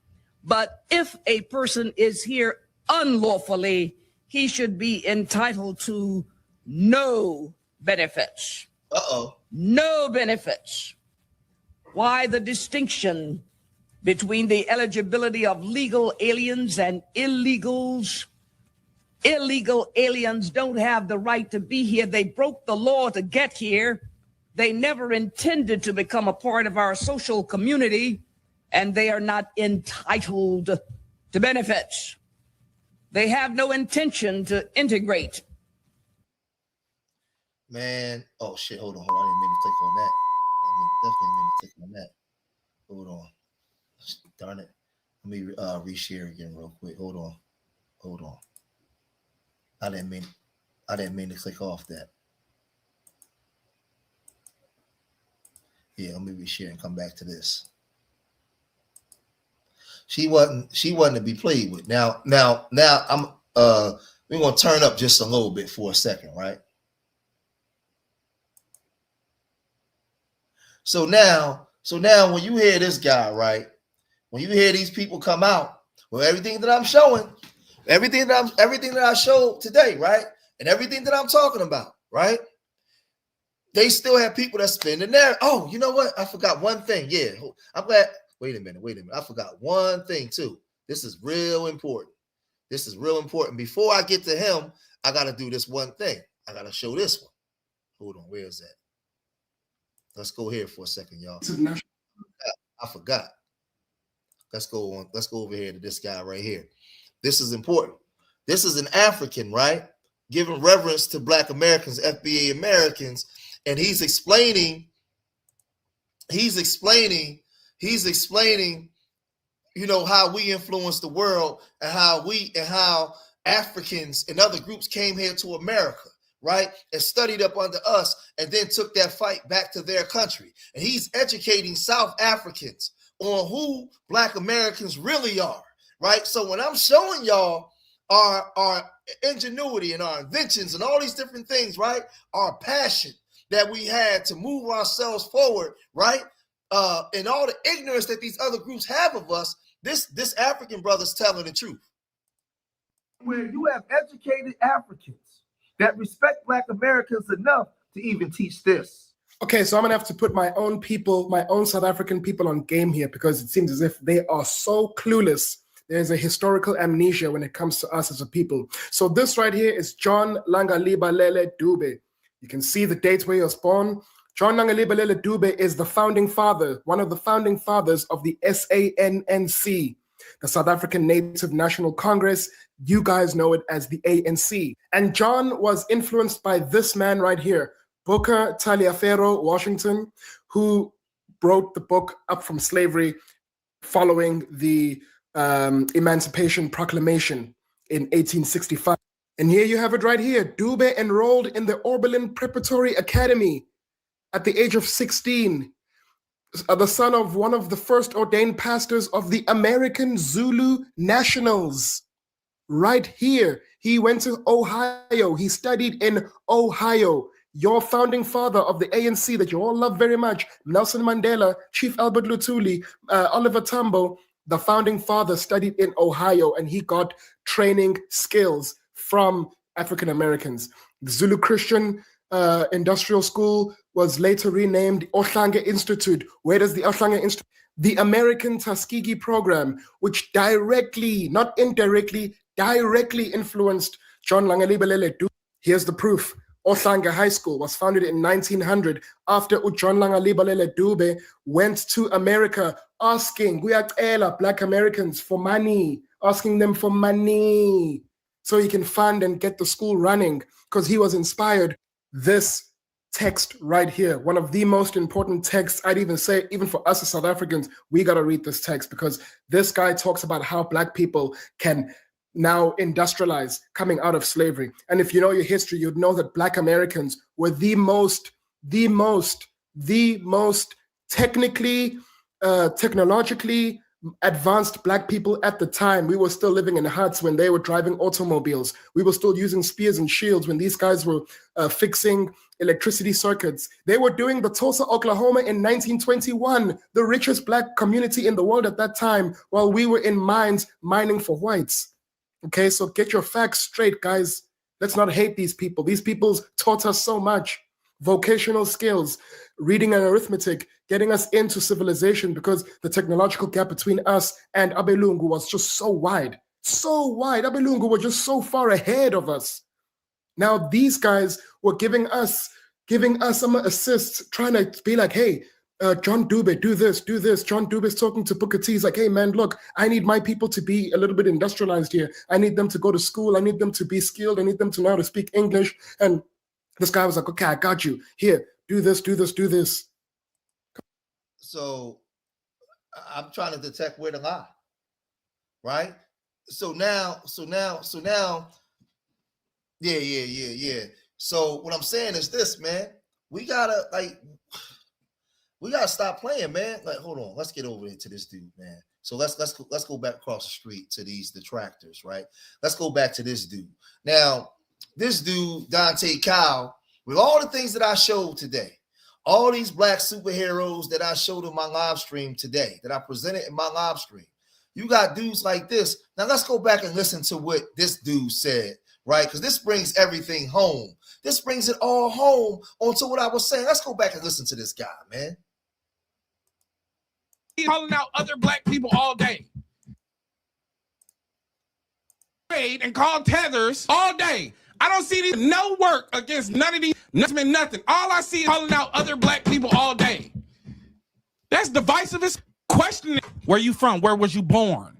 But if a person is here unlawfully, he should be entitled to no benefits. No benefits. Why the distinction between the eligibility of legal aliens and illegals? Illegal aliens don't have the right to be here. They broke the law to get here. They never intended to become a part of our social community, and they are not entitled to benefits. They have no intention to integrate. Man, oh shit, hold on. I didn't mean to click on that. Definitely mean to click on that. Hold on. Darn it. Let me reshare again real quick. Hold on. I didn't mean to click off that. Yeah, let me reshare and come back to this. She wasn't to be played with. Now I'm we're gonna turn up just a little bit for a second, right? So now when you hear this guy, right? When you hear these people come out, well, everything that I'm showing, everything that I showed today, right? And everything that I'm talking about, right? They still have people that spin in there. Oh, you know what? I forgot one thing. Yeah, I'm glad. Wait a minute. I forgot one thing too. This is real important. Before I get to him, I got to do this one thing. I got to show this one. Hold on. Where is that? Let's go here for a second, y'all. I forgot. Let's go over here to this guy right here. This is important. This is an African, right? Giving reverence to Black Americans, FBA Americans, and he's explaining, you know, how we influence the world and how Africans and other groups came here to America, right? And studied up under us and then took that fight back to their country. And he's educating South Africans on who Black Americans really are, right? So when I'm showing y'all our ingenuity and our inventions and all these different things, right? Our passion that we had to move ourselves forward, right? And all the ignorance that these other groups have of us, this African brother's telling the truth. Where you have educated Africans that respect Black Americans enough to even teach this. Okay, so I'm gonna have to put my own people, my own South African people on game here because it seems as if they are so clueless. There's a historical amnesia when it comes to us as a people. So this right here is John Langalibalele Dube. You can see the dates where he was born. John Langalibalele Dube is the founding father, one of the founding fathers of the SANNC, the South African Native National Congress. You guys know it as the ANC. And John was influenced by this man right here, Booker Taliaferro Washington, who wrote the book Up From Slavery following the Emancipation Proclamation in 1865. And here you have it right here. Dube enrolled in the Oberlin Preparatory Academy at the age of 16, the son of one of the first ordained pastors of the American Zulu Nationals. Right here, he went to Ohio. He studied in Ohio. Your founding father of the ANC that you all love very much, Nelson Mandela, Chief Albert Luthuli, Oliver Tambo, the founding father studied in Ohio, and he got training skills from African Americans. The Zulu Christian Industrial School was later renamed Ohlange Institute. Where does the Ohlange Institute? The American Tuskegee Program, which directly, not indirectly, directly influenced John Langalibalele Dube. Here's the proof. Ohlange High School was founded in 1900 after John Langalibalele Dube went to America asking Black Americans for money, asking them for money so he can fund and get the school running because he was inspired. This text right here, one of the most important texts. I'd even say, even for us as South Africans, we got to read this text, because this guy talks about how Black people can now industrialize coming out of slavery. And if you know your history, you'd know that Black Americans were the most technically, technologically advanced Black people at the time. We were still living in huts when they were driving automobiles. We were still using spears and shields when these guys were fixing electricity circuits. They were doing the Tulsa, Oklahoma in 1921, the richest Black community in the world at that time, while we were in mines mining for whites. Okay, so get your facts straight, guys. Let's not hate these people. These people taught us so much. Vocational skills, reading and arithmetic, getting us into civilization, because the technological gap between us and Abelungu was just so wide. So wide. Abelungu were just so far ahead of us. Now these guys were giving us some assists, trying to be like, hey, John Dube, do this. John Dube is talking to Booker T. He's like, hey, man, look, I need my people to be a little bit industrialized here. I need them to go to school. I need them to be skilled. I need them to know how to speak English. And this guy was like, okay, I got you. Here, do this. So I'm trying to detect where to lie, right? So now, yeah. So what I'm saying is this, man. We gotta stop playing, man. Like, hold on, let's get over into this dude, man. So let's go back across the street to these detractors, right? Let's go back to this dude. Now, this dude, Dante Kyle, with all the things that I showed today, all these Black superheroes that I showed in my live stream today, that I presented in my live stream, you got dudes like this. Now let's go back and listen to what this dude said, right? Because this brings everything home. This brings it all home onto what I was saying. Let's go back and listen to this guy, man. Calling out other Black people all day. And call tethers all day. I don't see no work against none of these, nothing. All I see is calling out other Black people all day. That's divisive as questioning. Where you from? Where was you born?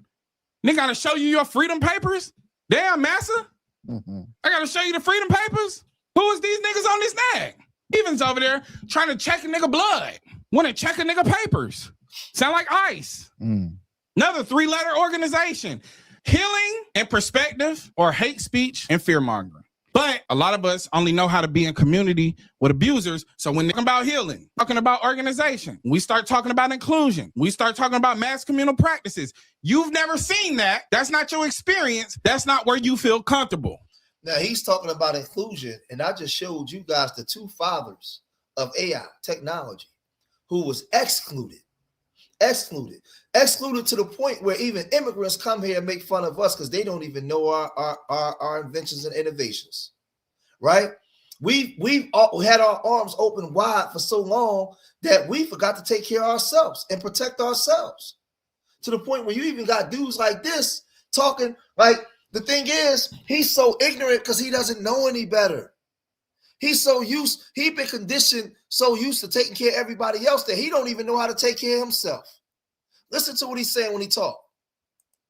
Nigga, gotta show you your freedom papers? Damn, massa. I gotta show you the freedom papers? Who is these niggas on this nag? Even's over there trying to check a nigga blood. Want to check a nigga papers. Sound like ICE. Another 3-letter organization. Healing and perspective, or hate speech and fear mongering. But a lot of us only know how to be in community with abusers. So when they're talking about healing, talking about organization, we start talking about inclusion. We start talking about mass communal practices. You've never seen that. That's not your experience. That's not where you feel comfortable. Now he's talking about inclusion, and I just showed you guys the two fathers of AI technology who was excluded to the point where even immigrants come here and make fun of us because they don't even know our inventions and innovations, right? We've had our arms open wide for so long that we forgot to take care of ourselves and protect ourselves, to the point where you even got dudes like this talking like, the thing is, he's so ignorant because he doesn't know any better. He's been conditioned, so used to taking care of everybody else that he don't even know how to take care of himself. Listen to what he's saying when he talks.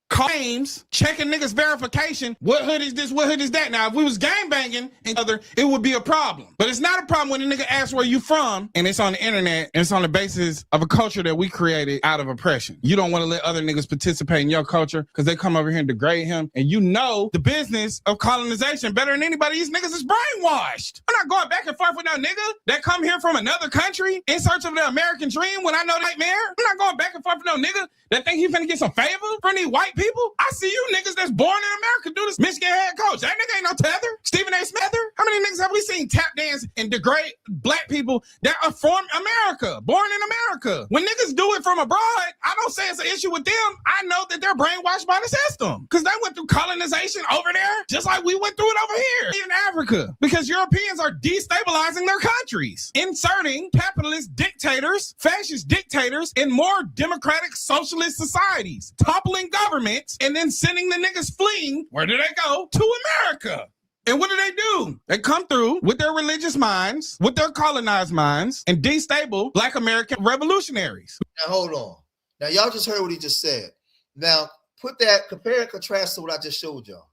Claims, checking niggas' verification. What hood is this? What hood is that? Now, if we was gangbanging and other, it would be a problem. But it's not a problem when a nigga asks where you from, and it's on the internet, and it's on the basis of a culture that we created out of oppression. You don't want to let other niggas participate in your culture because they come over here and degrade him. And you know the business of colonization better than anybody. These niggas is brainwashed. I'm not going back and forth with no nigga that come here from another country in search of the American dream when I know nightmare. I'm not going back and forth with no nigga that think he finna get some favor from these white people. I see you niggas that's born in America do this. Michigan head coach. That nigga ain't no tether. Stephen A. Smither. How many niggas have we seen tap dance and degrade Black people that are from America, born in America? When niggas do it from abroad, I don't say it's an issue with them. I know that they're brainwashed by the system because they went through colonization over there just like we went through it over here in Africa, because Europeans are destabilizing their countries, inserting capitalist dictators, fascist dictators in more democratic socialist societies, toppling governments, and then sending the niggas fleeing. Where do they go? To America. And what do? They come through with their religious minds, with their colonized minds, and destabilize Black American revolutionaries. Now hold on. Now y'all just heard what he just said. Now compare and contrast to what I just showed y'all.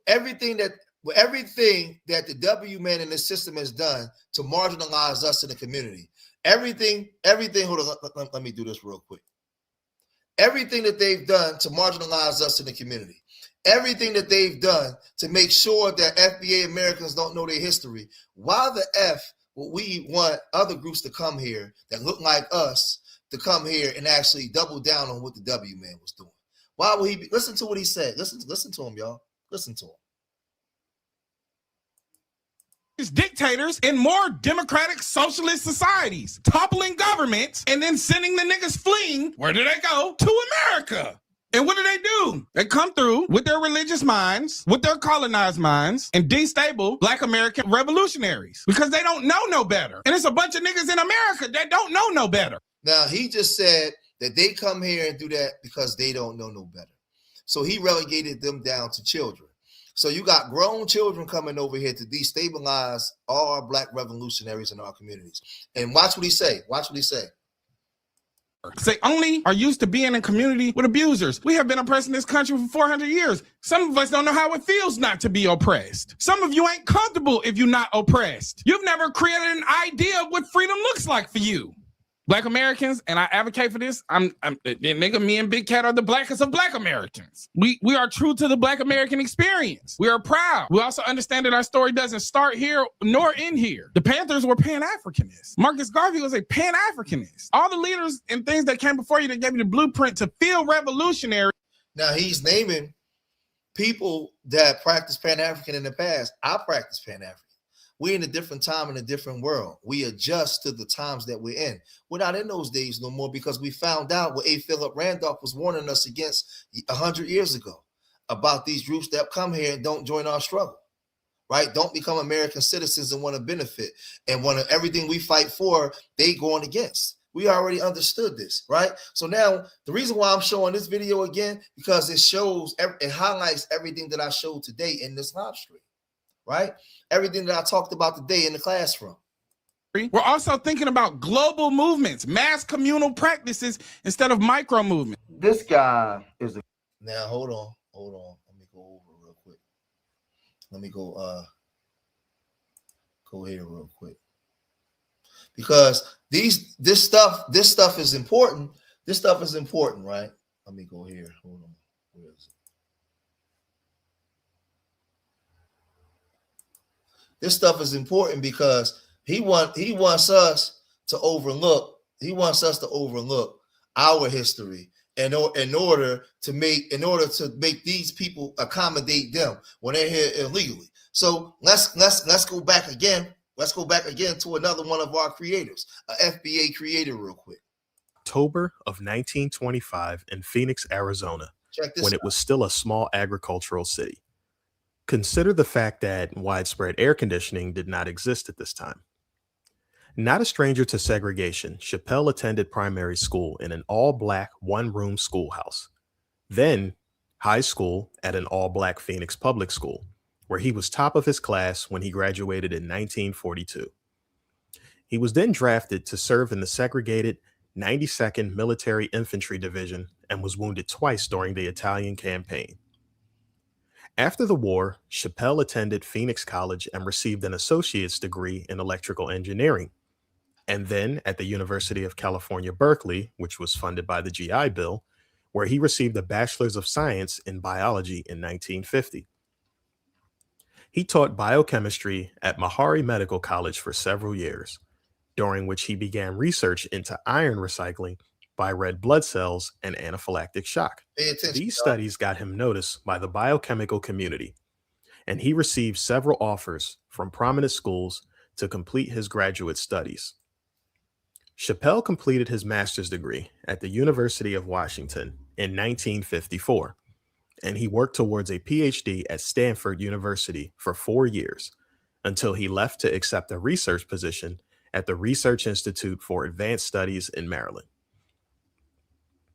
Everything that everything that the W man in this system has done to marginalize us in the community, everything, hold on, let me do this real quick. Everything that they've done to marginalize us in the community, everything that they've done to make sure that FBA Americans don't know their history, why the F would we want other groups to come here that look like us to come here and actually double down on what the W man was doing? Why would he listen to what he said? Listen to him, y'all. Listen to him. Dictators in more democratic socialist societies, toppling governments and then sending the niggas fleeing. Where do they go? To America. And what do? They come through with their religious minds, with their colonized minds, and destabilize Black American revolutionaries because they don't know no better. And it's a bunch of niggas in America that don't know no better. Now, he just said that they come here and do that because they don't know no better. So he relegated them down to children. So you got grown children coming over here to destabilize all our Black revolutionaries in our communities. And watch what he say. Watch what he say. They only are used to being in community with abusers. We have been oppressed in this country for 400 years. Some of us don't know how it feels not to be oppressed. Some of you ain't comfortable if you're not oppressed. You've never created an idea of what freedom looks like for you. Black Americans, and I advocate for this. Nigga, me and Big Cat are the blackest of Black Americans. We are true to the Black American experience. We are proud. We also understand that our story doesn't start here nor end here. The Panthers were Pan-Africanists. Marcus Garvey was a Pan-Africanist. All the leaders and things that came before you that gave you the blueprint to feel revolutionary. Now he's naming people that practiced Pan-African in the past. I practiced Pan-African. We're in a different time in a different world. We adjust to the times that we're in. We're not in those days no more because we found out what A. Philip Randolph was warning us against 100 years ago about these groups that come here and don't join our struggle, right? Don't become American citizens and want to benefit and want to, everything we fight for, they going against. We already understood this, right? So now the reason why I'm showing this video again, because it shows, it highlights everything that I showed today in this live stream, right? Everything that I talked about today in the classroom. We're also thinking about global movements, mass communal practices instead of micro movements. This guy is now hold on. Let me go over real quick. Let me go here real quick. Because this stuff is important. This stuff is important, right? Let me go here. Hold on. Where is it? This stuff is important because he wants us to overlook. He wants us to overlook our history in order to make these people accommodate them when they're here illegally. So let's go back again. Let's go back again to another one of our creators, an FBA creator, real quick. October of 1925 in Phoenix, Arizona, when it was still a small agricultural city. Consider the fact that widespread air conditioning did not exist at this time. Not a stranger to segregation, Chappelle attended primary school in an all-Black one-room schoolhouse, then high school at an all-Black Phoenix public school, where he was top of his class when he graduated in 1942. He was then drafted to serve in the segregated 92nd Military Infantry Division and was wounded twice during the Italian campaign. After the war, Chappelle attended Phoenix College and received an associate's degree in electrical engineering. And then at the University of California, Berkeley, which was funded by the GI Bill, where he received a Bachelor's of Science in Biology in 1950. He taught biochemistry at Meharry Medical College for several years, during which he began research into iron recycling by red blood cells and anaphylactic shock. These studies got him noticed by the biochemical community, and he received several offers from prominent schools to complete his graduate studies. Chappelle completed his master's degree at the University of Washington in 1954, and he worked towards a PhD at Stanford University for 4 years until he left to accept a research position at the Research Institute for Advanced Studies in Maryland.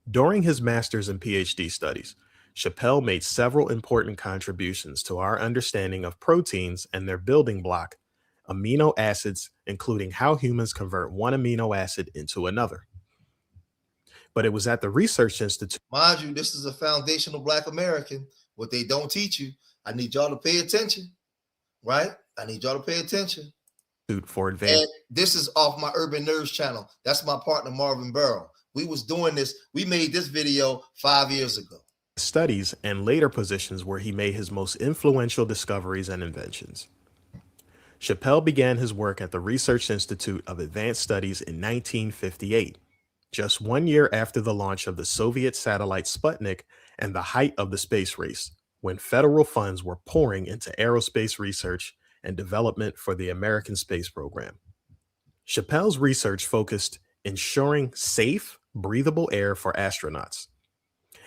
During his master's and PhD studies, Chappelle made several important contributions to our understanding of proteins and their building block, amino acids, including how humans convert one amino acid into another. But it was at the Research Institute. Mind you, this is a foundational Black American. What they don't teach you, I need y'all to pay attention. right? I need y'all to pay attention. For advanced. And this is off my Urban Nerds channel. That's my partner, Marvin Burrow. We was doing this. We made this video 5 years ago. Studies and later positions where he made his most influential discoveries and inventions. Chappelle began his work at the Research Institute of Advanced Studies in 1958, just 1 year after the launch of the Soviet satellite Sputnik and the height of the space race, when federal funds were pouring into aerospace research and development for the American space program. Chappelle's research focused ensuring safe, breathable air for astronauts.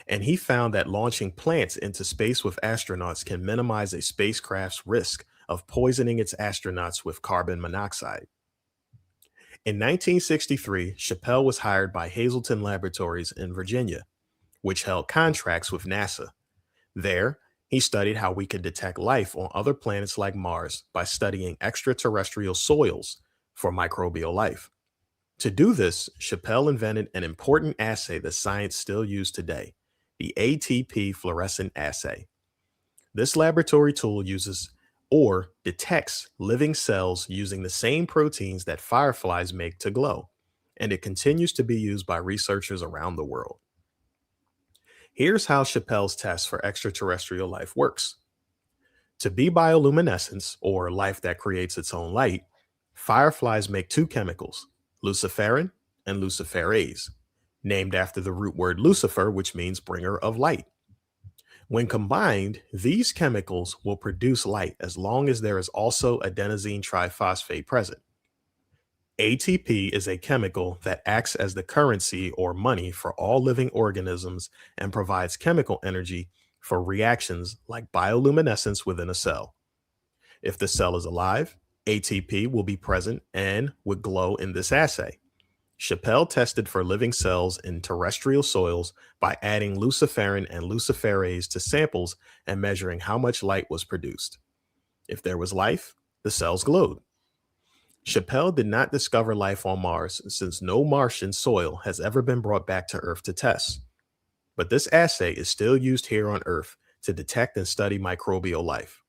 And he found that launching plants into space with astronauts can minimize a spacecraft's risk of poisoning its astronauts with carbon monoxide. In 1963, Chappelle was hired by Hazleton Laboratories in Virginia, which held contracts with NASA. There, he studied how we could detect life on other planets like Mars by studying extraterrestrial soils for microbial life. To do this, Chappelle invented an important assay that science still uses today, the ATP fluorescent assay. This laboratory tool uses or detects living cells using the same proteins that fireflies make to glow, and it continues to be used by researchers around the world. Here's how Chappelle's test for extraterrestrial life works. To be bioluminescence, or life that creates its own light, fireflies make two chemicals, luciferin and luciferase, named after the root word Lucifer, which means bringer of light. When combined, these chemicals will produce light as long as there is also adenosine triphosphate present. ATP is a chemical that acts as the currency or money for all living organisms and provides chemical energy for reactions like bioluminescence within a cell. If the cell is alive, ATP will be present and would glow in this assay. Chappelle tested for living cells in terrestrial soils by adding luciferin and luciferase to samples and measuring how much light was produced. If there was life, the cells glowed. Chappelle did not discover life on Mars since no Martian soil has ever been brought back to Earth to test. But this assay is still used here on Earth to detect and study microbial life.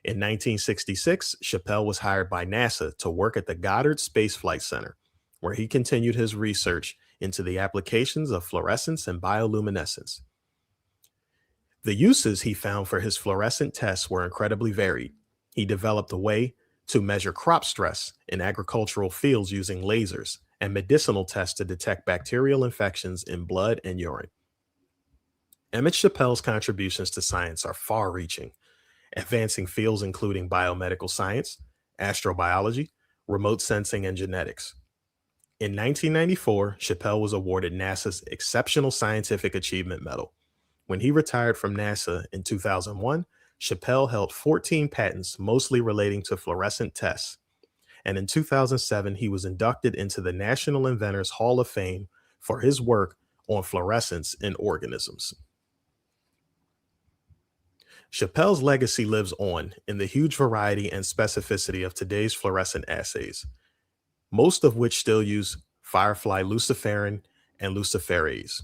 In 1966, Chappelle was hired by NASA to work at the Goddard Space Flight Center, where he continued his research into the applications of fluorescence and bioluminescence. The uses he found for his fluorescent tests were incredibly varied. He developed a way to measure crop stress in agricultural fields using lasers and medicinal tests to detect bacterial infections in blood and urine. Emmett Chappelle's contributions to science are far-reaching, advancing fields including biomedical science, astrobiology, remote sensing, and genetics. In 1994, Chappelle was awarded NASA's Exceptional Scientific Achievement Medal. When he retired from NASA in 2001, Chappelle held 14 patents, mostly relating to fluorescent tests. And in 2007, he was inducted into the National Inventors Hall of Fame for his work on fluorescence in organisms. Chappelle's legacy lives on in the huge variety and specificity of today's fluorescent assays, most of which still use firefly luciferin and luciferase.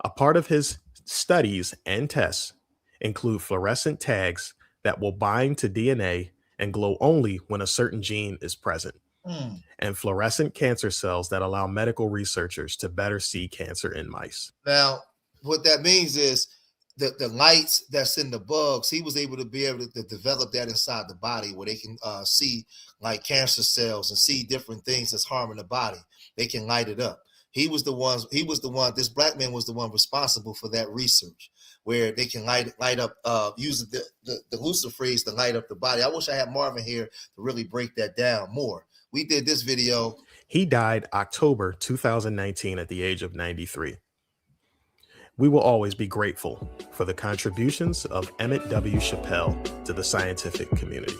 A part of his studies and tests include fluorescent tags that will bind to DNA and glow only when a certain gene is present, and fluorescent cancer cells that allow medical researchers to better see cancer in mice. Now, what that means is that the lights that's in the bugs, he was able to develop that inside the body where they can see like cancer cells and see different things that's harming the body. They can light it up. This black man was the one responsible for that research where they can light up using the luciferase to light up the body. I wish I had Marvin here to really break that down more. We did this video. He died October 2019 at the age of 93. We will always be grateful for the contributions of Emmett W. Chappelle to the scientific community.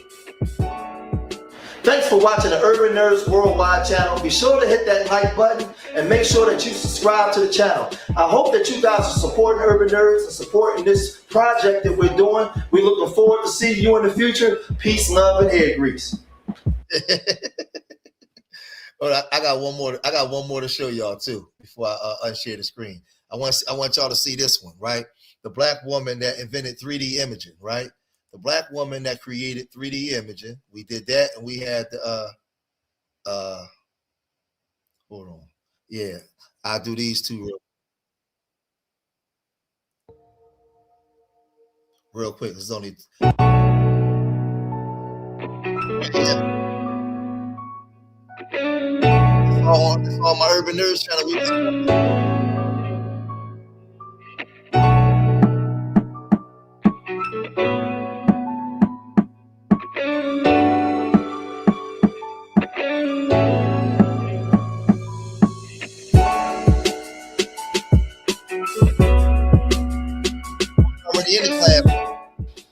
Thanks for watching the Urban Nerds Worldwide channel. Be sure to hit that like button and make sure that you subscribe to the channel. I hope that you guys are supporting Urban Nerds and supporting this project that we're doing. We're looking forward to seeing you in the future. Peace, love, and hair grease. I got one more to show y'all too before I unshare the screen. I want y'all to see this one, right? The black woman that invented 3D imaging, right? the black woman that created 3D imaging. We did that, and we had the hold on. Yeah, I'll do these two real quick. It's only it's all my Urban Nerds channel.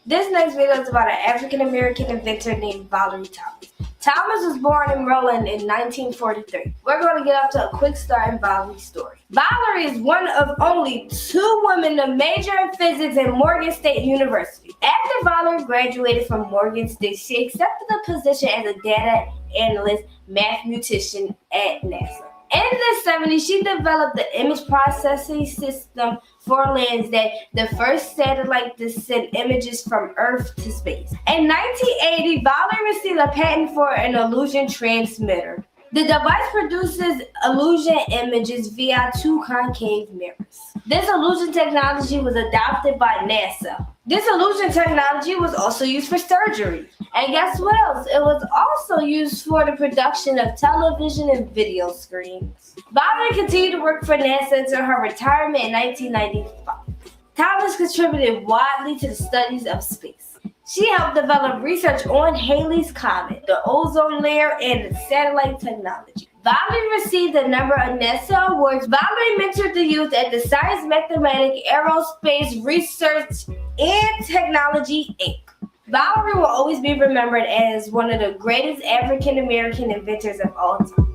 This next video is about an African-American inventor named Valerie Thomas. Thomas was born in Maryland in 1943. We're going to get up to a quick start in Valerie's story. Valerie is one of only 2 women to major in physics at Morgan State University. After Valerie graduated from Morgan State, she accepted a position as a data analyst mathematician at NASA. In the 70s, she developed the image processing system for Landsat, the first satellite to send images from Earth to space. In 1980, Valerie received a patent for an illusion transmitter. The device produces illusion images via 2 concave mirrors. This illusion technology was adopted by NASA. This illusion technology was also used for surgery. And guess what else? It was also used for the production of television and video screens. Valerie continued to work for NASA until her retirement in 1995. Thomas contributed widely to the studies of space. She helped develop research on Halley's Comet, the ozone layer, and satellite technology. Valerie received a number of NASA awards. Valerie mentored the youth at the Science, Mathematics, Aerospace Research, and Technology, Inc. Valerie will always be remembered as one of the greatest African-American inventors of all time.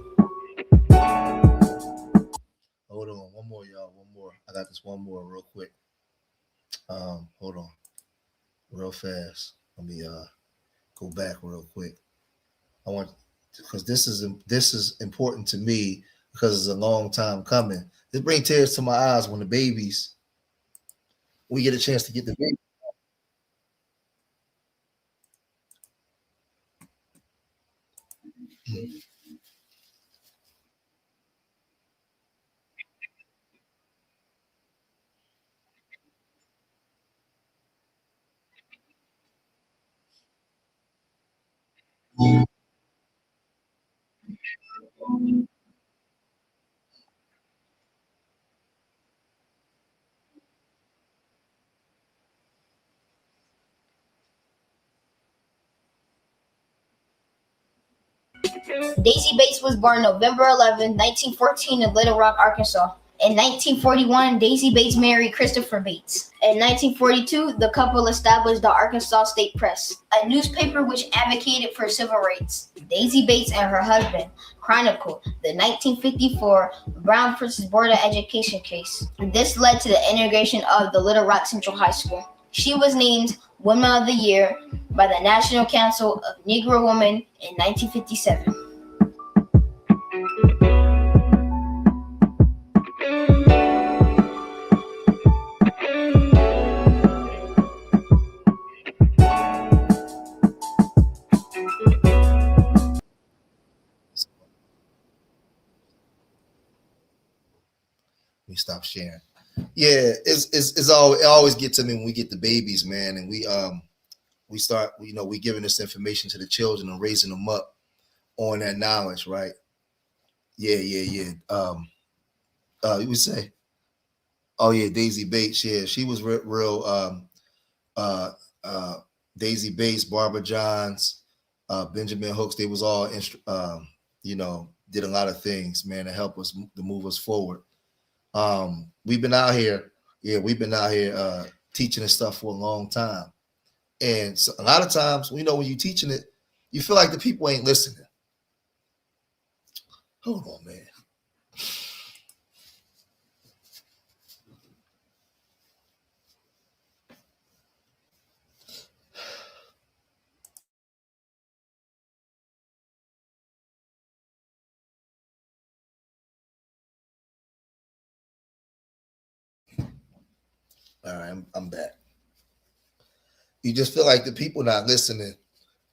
Hold on, one more, y'all. One more. I got this one more real quick. Hold on, real fast. Let me go back real quick. I want, because this is important to me because it's a long time coming. This brings tears to my eyes when we get a chance to get the baby. Daisy Bates was born November 11, 1914 in Little Rock, Arkansas. In 1941, Daisy Bates married Christopher Bates. In 1942, the couple established the Arkansas State Press, a newspaper which advocated for civil rights. Daisy Bates and her husband chronicled the 1954 Brown v. Board of Education case. This led to the integration of the Little Rock Central High School. She was named Woman of the Year by the National Council of Negro Women in 1957. We stop sharing. Yeah, it always gets to me when we get the babies, man, and we start, we giving this information to the children and raising them up on that knowledge, right? Yeah. You would say, oh yeah, Daisy Bates, yeah, she was real. Daisy Bates, Barbara Johns, Benjamin Hooks, they was all, did a lot of things, man, to help us to move us forward. We've been out here teaching this stuff for a long time. And so a lot of times, when you're teaching it, you feel like the people ain't listening. Hold on, man. All right, I'm back. You just feel like the people not listening.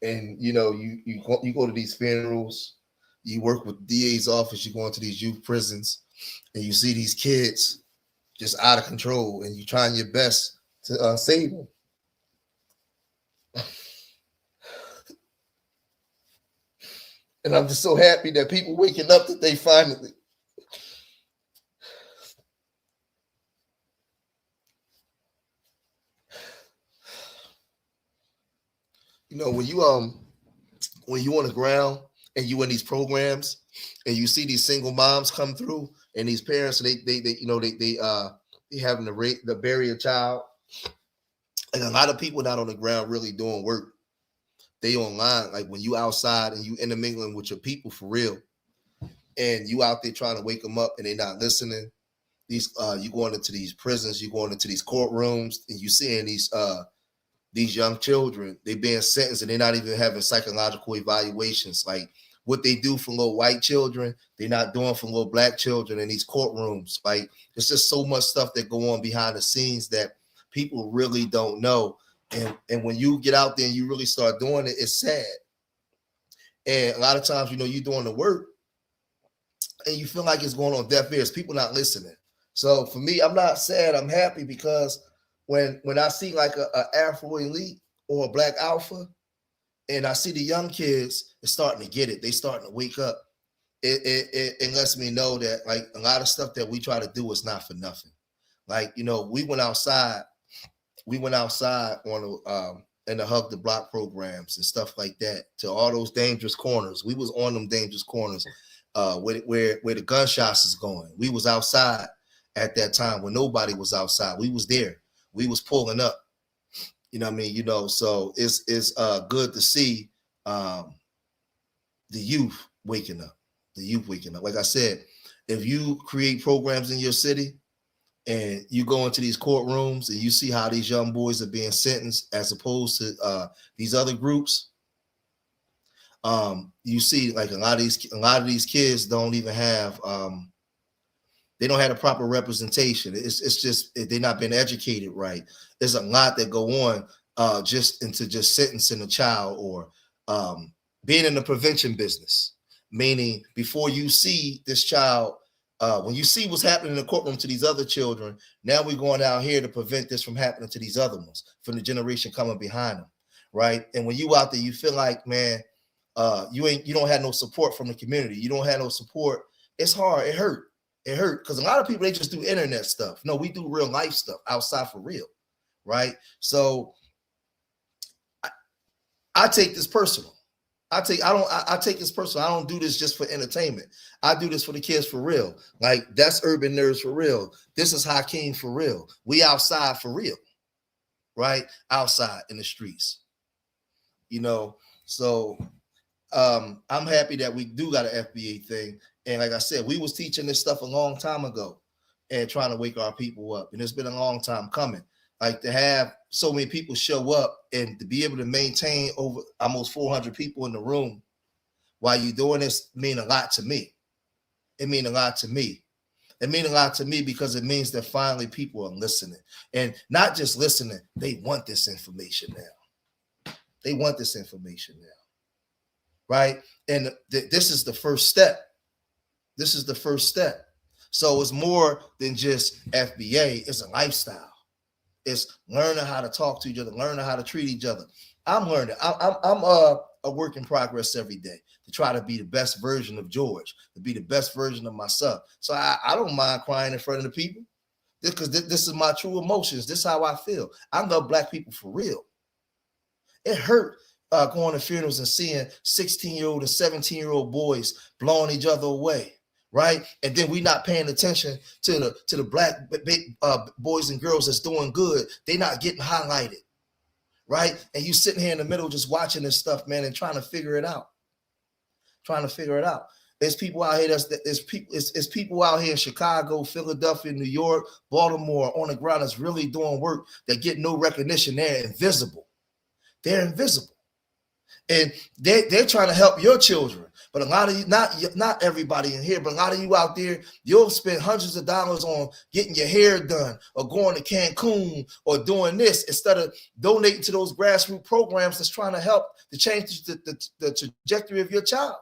And you know, you go to these funerals, you work with DA's office, you go into these youth prisons, and you see these kids just out of control, and you trying your best to save them. And I'm just so happy that people waking up that they finally. You know, when you on the ground and you in these programs and you see these single moms come through and these parents, they having to bury a child. Like a lot of people not on the ground really doing work. They online, like when you outside and you intermingling with your people for real, and you out there trying to wake them up and they not listening. You going into these prisons, you going into these courtrooms, and you seeing these young children, they being sentenced and they're not even having psychological evaluations. Like what they do for little white children, they're not doing for little black children in these courtrooms. Like there's just so much stuff that go on behind the scenes that people really don't know. And when you get out there and you really start doing it, it's sad. And a lot of times, you know, you're doing the work and you feel like it's going on deaf ears. People not listening. So for me, I'm not sad. I'm happy because when I see like a Afro elite or a black alpha, and I see the young kids is starting to get it, they starting to wake up. It lets me know that like a lot of stuff that we try to do is not for nothing. Like, you know, we went outside on in the Hug the Block programs and stuff like that to all those dangerous corners. We was on them dangerous corners where the gunshots is going. We was outside at that time when nobody was outside. We was there. We was pulling up. You know what I mean? You know, so it's good to see the youth waking up. The youth waking up. Like I said, if you create programs in your city and you go into these courtrooms and you see how these young boys are being sentenced as opposed to these other groups, you see like a lot of these kids don't even have they don't have a proper representation. It's just they're not being educated right. There's a lot that go on just sentencing a child or being in the prevention business, meaning before you see this child. When you see what's happening in the courtroom to these other children, now we're going out here to prevent this from happening to these other ones, from the generation coming behind them, right? And when you out there, you feel like, man, you don't have no support from the community. You don't have no support. It's hard. It hurt. It hurt because a lot of people, they just do internet stuff. No, we do real life stuff outside for real, right? So I take this personal. I take this personal. I don't do this just for entertainment. I do this for the kids for real. Like that's Urban Nerds for real. This is Hakeem for real. We outside for real, right? Outside in the streets, you know. So I'm happy that we do got an FBA thing. And like I said, we was teaching this stuff a long time ago and trying to wake our people up. And it's been a long time coming. Like to have so many people show up and to be able to maintain over almost 400 people in the room while you're doing this mean a lot to me. It mean a lot to me. It mean a lot to me because it means that finally people are listening and not just listening. They want this information now. They want this information now. Right. And this is the first step. This is the first step. So it's more than just FBA. It's a lifestyle. It's learning how to talk to each other, learning how to treat each other. I'm learning. I'm a work in progress every day to try to be the best version of George, to be the best version of myself. So I don't mind crying in front of the people because this is my true emotions. This is how I feel. I love Black people for real. It hurt going to funerals and seeing 16-year-old and 17-year-old boys blowing each other away. Right, and then we not paying attention to the Black boys and girls that's doing good. They not getting highlighted, right? And you sitting here in the middle just watching this stuff, man, and trying to figure it out. There's people out here there's people out here in Chicago, Philadelphia, New York, Baltimore on the ground that's really doing work that get no recognition. They're invisible. They're invisible, and they're trying to help your children. But a lot of you, not everybody in here, but a lot of you out there, you'll spend hundreds of dollars on getting your hair done or going to Cancun or doing this instead of donating to those grassroots programs that's trying to help to change the trajectory of your child.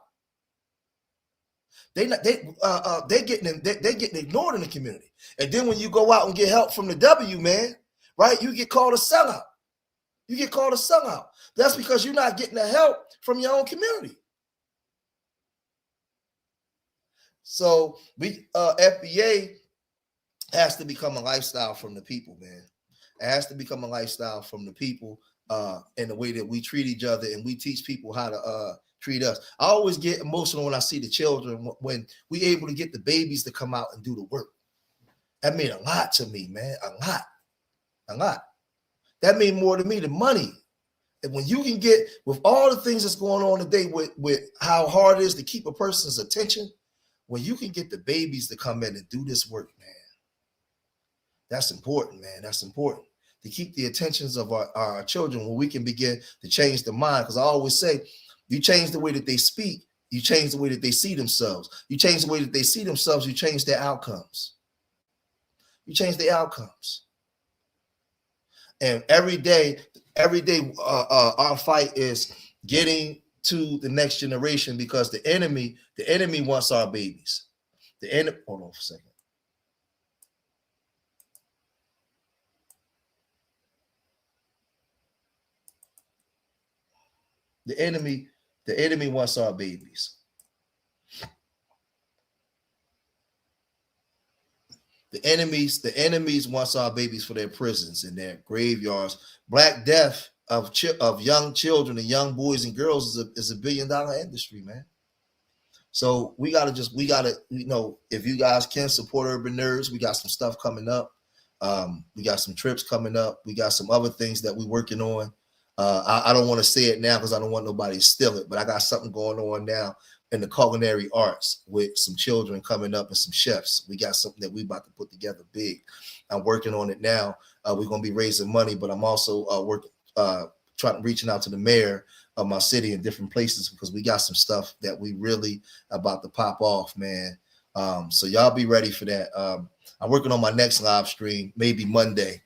They're getting ignored in the community. And then when you go out and get help from the W, man, right, you get called a sellout. You get called a sellout. That's because you're not getting the help from your own community. So FBA has to become a lifestyle from the people, man. It has to become a lifestyle from the people in the way that we treat each other and we teach people how to treat us. I always get emotional when I see the children, when we able to get the babies to come out and do the work. That mean a lot to me, man. A lot. That mean more to me than money. And when you can get, with all the things that's going on today with how hard it is to keep a person's attention, when you can get the babies to come in and do this work, man, that's important, man. That's important to keep the attentions of our children when we can begin to change the mind. Because I always say, you change the way that they speak, you change the way that they see themselves. You change the way that they see themselves, you change their outcomes. You change the outcomes. And every day, our fight is getting to the next generation, because the enemy wants our babies. Hold on for a second. The enemy wants our babies. The enemies wants our babies for their prisons and their graveyards. Black death of young children and young boys and girls is $1 billion industry, man. So we gotta, if you guys can support Urban Nerds, we got some stuff coming up. We got some trips coming up. We got some other things that we're working on. I don't want to say it now because I don't want nobody to steal it, but I got something going on now in the culinary arts with some children coming up and some chefs. We got something that we about to put together big. I'm working on it now. We're going to be raising money, but I'm also reaching out to the mayor of my city in different places, because we got some stuff that we really about to pop off, man. So y'all be ready for that. I'm working on my next live stream, maybe Monday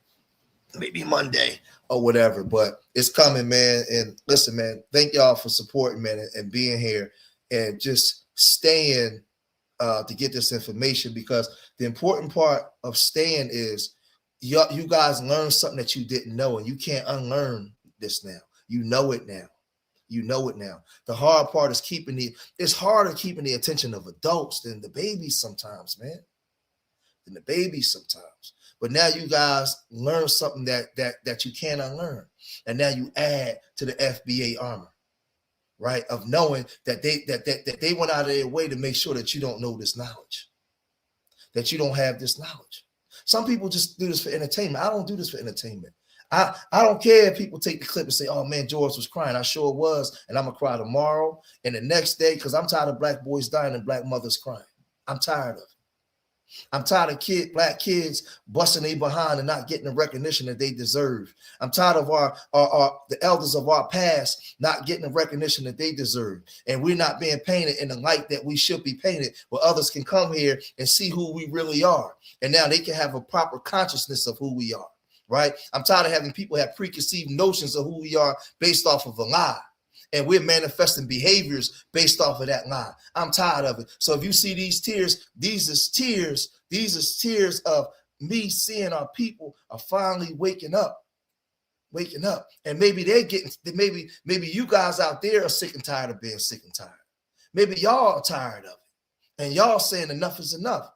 or whatever, but it's coming, man. And listen, man, thank y'all for supporting, man, and being here and just staying to get this information, because the important part of staying is you guys learn something that you didn't know, and you can't unlearn this now. You know it now. The hard part is it's harder keeping the attention of adults than the babies sometimes, man. But now you guys learn something that you can't unlearn. And now you add to the FBA armor, right? Of knowing that they went out of their way to make sure that you don't know this knowledge, that you don't have this knowledge. Some people just do this for entertainment. I don't do this for entertainment. I don't care if people take the clip and say, oh man, George was crying. I sure was. And I'm going to cry tomorrow and the next day, because I'm tired of black boys dying and black mothers crying. I'm tired of it. I'm tired of black kids busting their behind and not getting the recognition that they deserve. I'm tired of the elders of our past not getting the recognition that they deserve. And we're not being painted in the light that we should be painted, where others can come here and see who we really are. And now they can have a proper consciousness of who we are, right? I'm tired of having people have preconceived notions of who we are based off of a lie. And we're manifesting behaviors based off of that line. I'm tired of it. So if you see these tears, these is tears of me seeing our people are finally waking up. And maybe maybe you guys out there are sick and tired of being sick and tired. Maybe y'all are tired of it. And y'all saying enough is enough.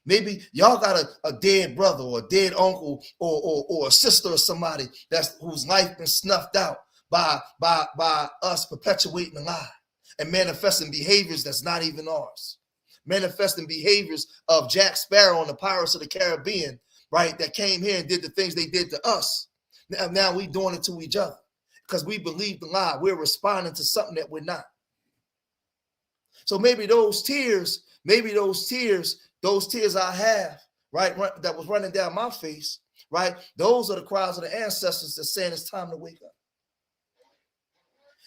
Maybe y'all got a dead brother or a dead uncle or a sister or somebody whose life been snuffed out by us perpetuating a lie and manifesting behaviors that's not even ours. Manifesting behaviors of Jack Sparrow and the Pirates of the Caribbean, right? That came here and did the things they did to us. Now we doing it to each other because we believe the lie. We're responding to something that we're not. So maybe those tears I have, right, that was running down my face, right? Those are the cries of the ancestors that saying it's time to wake up.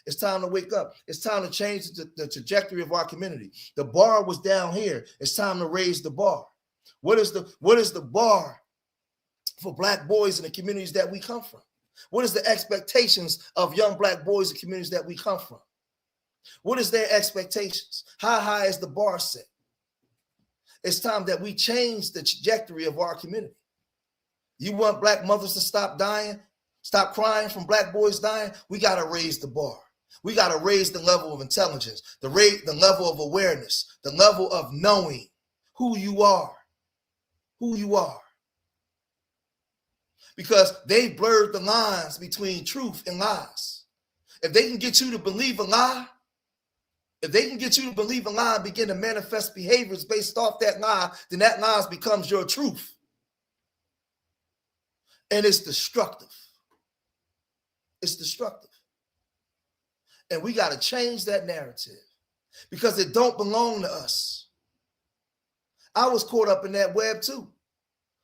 It's time to wake up. It's time to change the trajectory of our community. The bar was down here. It's time to raise the bar. What is the bar for Black boys in the communities that we come from? What is the expectations of young Black boys in communities that we come from? What is their expectations? How high is the bar set? It's time that we change the trajectory of our community. You want Black mothers to stop dying, stop crying from Black boys dying? We got to raise the bar. We got to raise the level of intelligence, the level of awareness, the level of knowing who you are, Because they blurred the lines between truth and lies. If they can get you to believe a lie, and begin to manifest behaviors based off that lie, then that lie becomes your truth. And it's destructive. It's destructive. And we got to change that narrative because it don't belong to us. I was caught up in that web too.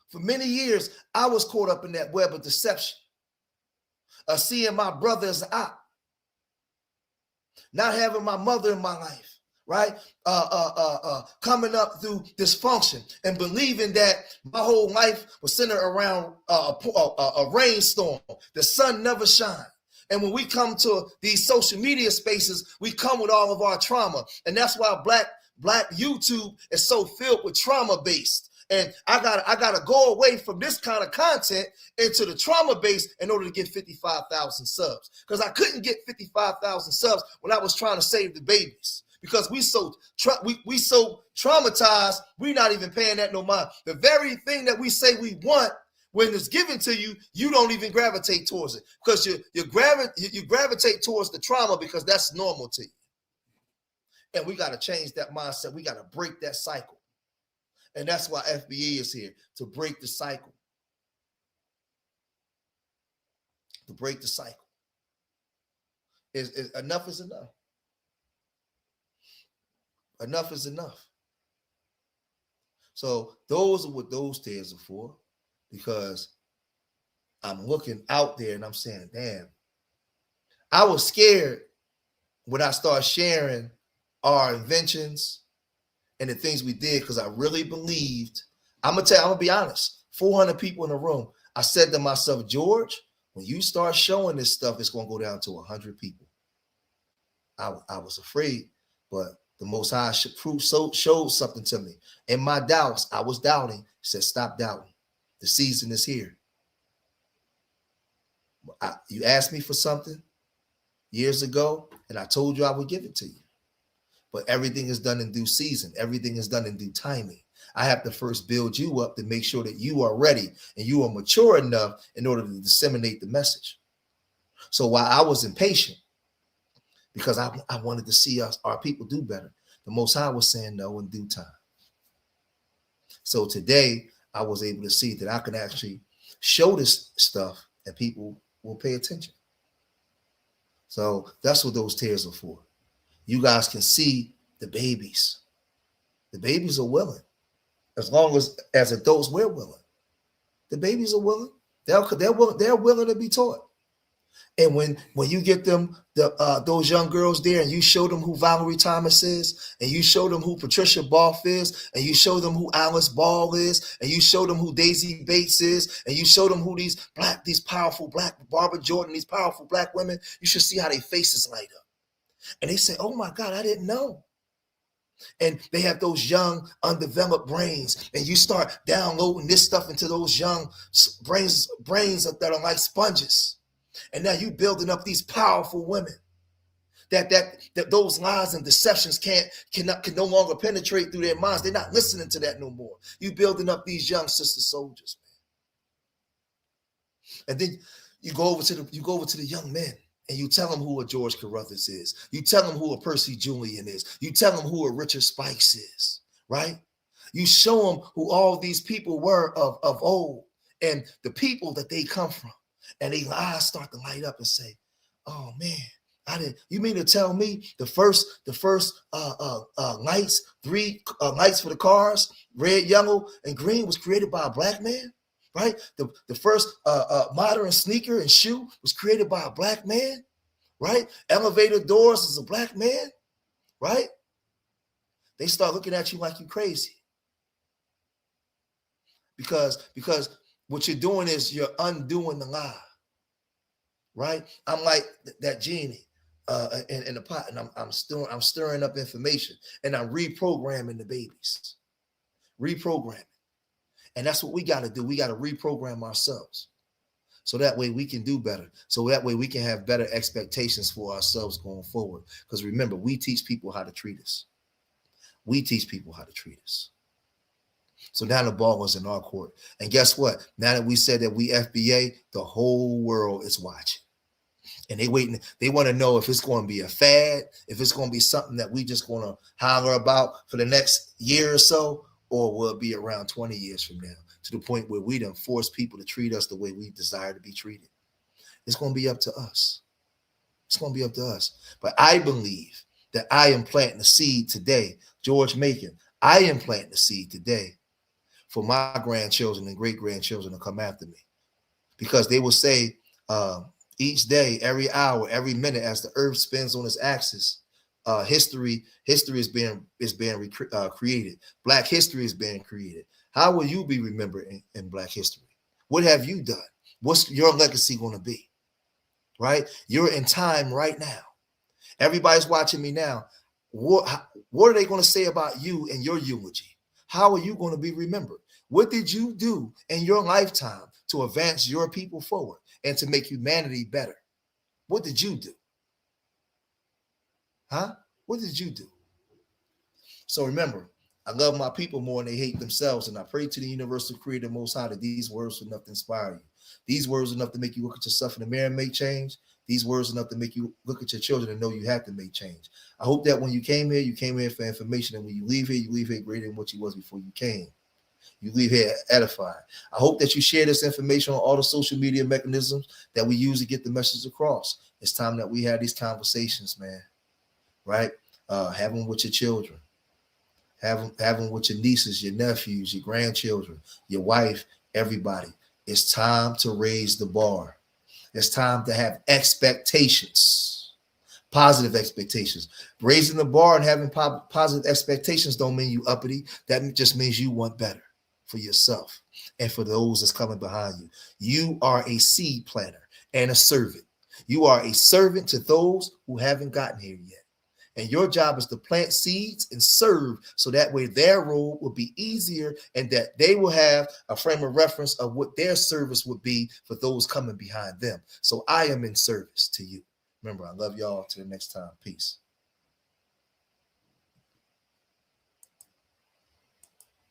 For many years, I was caught up in that web of deception, of seeing my brother as an op, not having my mother in my life, right? Coming up through dysfunction and believing that my whole life was centered around a rainstorm. The sun never shines. And when we come to these social media spaces, we come with all of our trauma. And that's why Black YouTube is so filled with trauma based. And I gotta go away from this kind of content into the trauma base in order to get 55,000 subs. Because I couldn't get 55,000 subs when I was trying to save the babies. Because we so traumatized, we're not even paying that no mind. The very thing that we say we want, when it's given to you, you don't even gravitate towards it because you gravitate towards the trauma because that's normal to you. And we got to change that mindset. We got to break that cycle. And that's why FBA is here, to break the cycle. To break the cycle. Enough is enough. Enough is enough. So those are what those tears are for. Because I'm looking out there and I'm saying, damn, I was scared when I started sharing our inventions and the things we did because I really believed. I'm gonna be honest, 400 people in the room. I said to myself, George, when you start showing this stuff, it's gonna go down to 100 people. I was afraid, but the Most High showed something to me. In my doubts, I was doubting. He said, stop doubting. The season is here. You asked me for something years ago, and I told you I would give it to you. But everything is done in due season. Everything is done in due timing. I have to first build you up to make sure that you are ready and you are mature enough in order to disseminate the message. So while I was impatient, because I wanted to see our people do better, the Most High was saying no in due time. So today, I was able to see that I can actually show this stuff and people will pay attention. So that's what those tears are for. You guys can see the babies. The babies are willing. As long as adults, we're willing. The babies are willing. They're willing to be taught. And when you get them, those young girls there, and you show them who Valerie Thomas is, and you show them who Patricia Boff is, and you show them who Alice Ball is, and you show them who Daisy Bates is, and you show them who these powerful Black Barbara Jordan, these powerful Black women, you should see how their faces light up. And they say, oh my God, I didn't know. And they have those young, undeveloped brains, and you start downloading this stuff into those young brains that are like sponges. And now you building up these powerful women that those lies and deceptions can no longer penetrate through their minds. They're not listening to that no more. You building up these young sister soldiers, man. And then you go over to the young men and you tell them who a George Carruthers is. You tell them who a Percy Julian is. You tell them who a Richard Spikes is, right? You show them who all these people were of old and the people that they come from. And their eyes start to light up and say, oh man, you mean to tell me the first lights, three lights for the cars, red, yellow, and green was created by a Black man, right? The first modern sneaker and shoe was created by a Black man, right? Elevator doors as a black man, right? They start looking at you like you crazy. Because what you're doing is you're undoing the lie, right? I'm like that genie in the pot, and I'm stirring up information, and I'm reprogramming the babies, reprogramming. And that's what we got to do. We got to reprogram ourselves. So that way we can do better. So that way we can have better expectations for ourselves going forward. Because remember, we teach people how to treat us. We teach people how to treat us. So now the ball was in our court. And guess what? Now that we said that we FBA, the whole world is watching. And they waiting. They want to know if it's going to be a fad, if it's going to be something that we just going to holler about for the next year or so, or will it be around 20 years from now, to the point where we done force people to treat us the way we desire to be treated. It's going to be up to us. It's going to be up to us. But I believe that I am planting a seed today. George Macon, I am planting a seed today for my grandchildren and great-grandchildren to come after me. Because they will say each day, every hour, every minute, as the earth spins on its axis, history is being created. Black history is being created. How will you be remembered in Black history? What have you done? What's your legacy going to be? Right? You're in time right now. Everybody's watching me now. What are they going to say about you in your eulogy? How are you going to be remembered? What did you do in your lifetime to advance your people forward and to make humanity better? What did you do? Huh? What did you do? So remember, I love my people more than they hate themselves. And I pray to the universal creator Most High that these words are enough to inspire you. These words are enough to make you look at yourself in the mirror and make change. These words are enough to make you look at your children and know you have to make change. I hope that when you came here for information. And when you leave here greater than what you was before you came. You leave here edified. I hope that you share this information on all the social media mechanisms that we use to get the message across. It's time that we have these conversations, man. Right? Have them with your children. Have them with your nieces, your nephews, your grandchildren, your wife, everybody. It's time to raise the bar. It's time to have expectations, positive expectations. Raising the bar and having positive expectations don't mean you uppity. That just means you want better for yourself and for those that's coming behind you. You are a seed planter and a servant. You are a servant to those who haven't gotten here yet. And your job is to plant seeds and serve, so that way their role will be easier and that they will have a frame of reference of what their service would be for those coming behind them. So I am in service to you. Remember, I love y'all. Till the next time. Peace.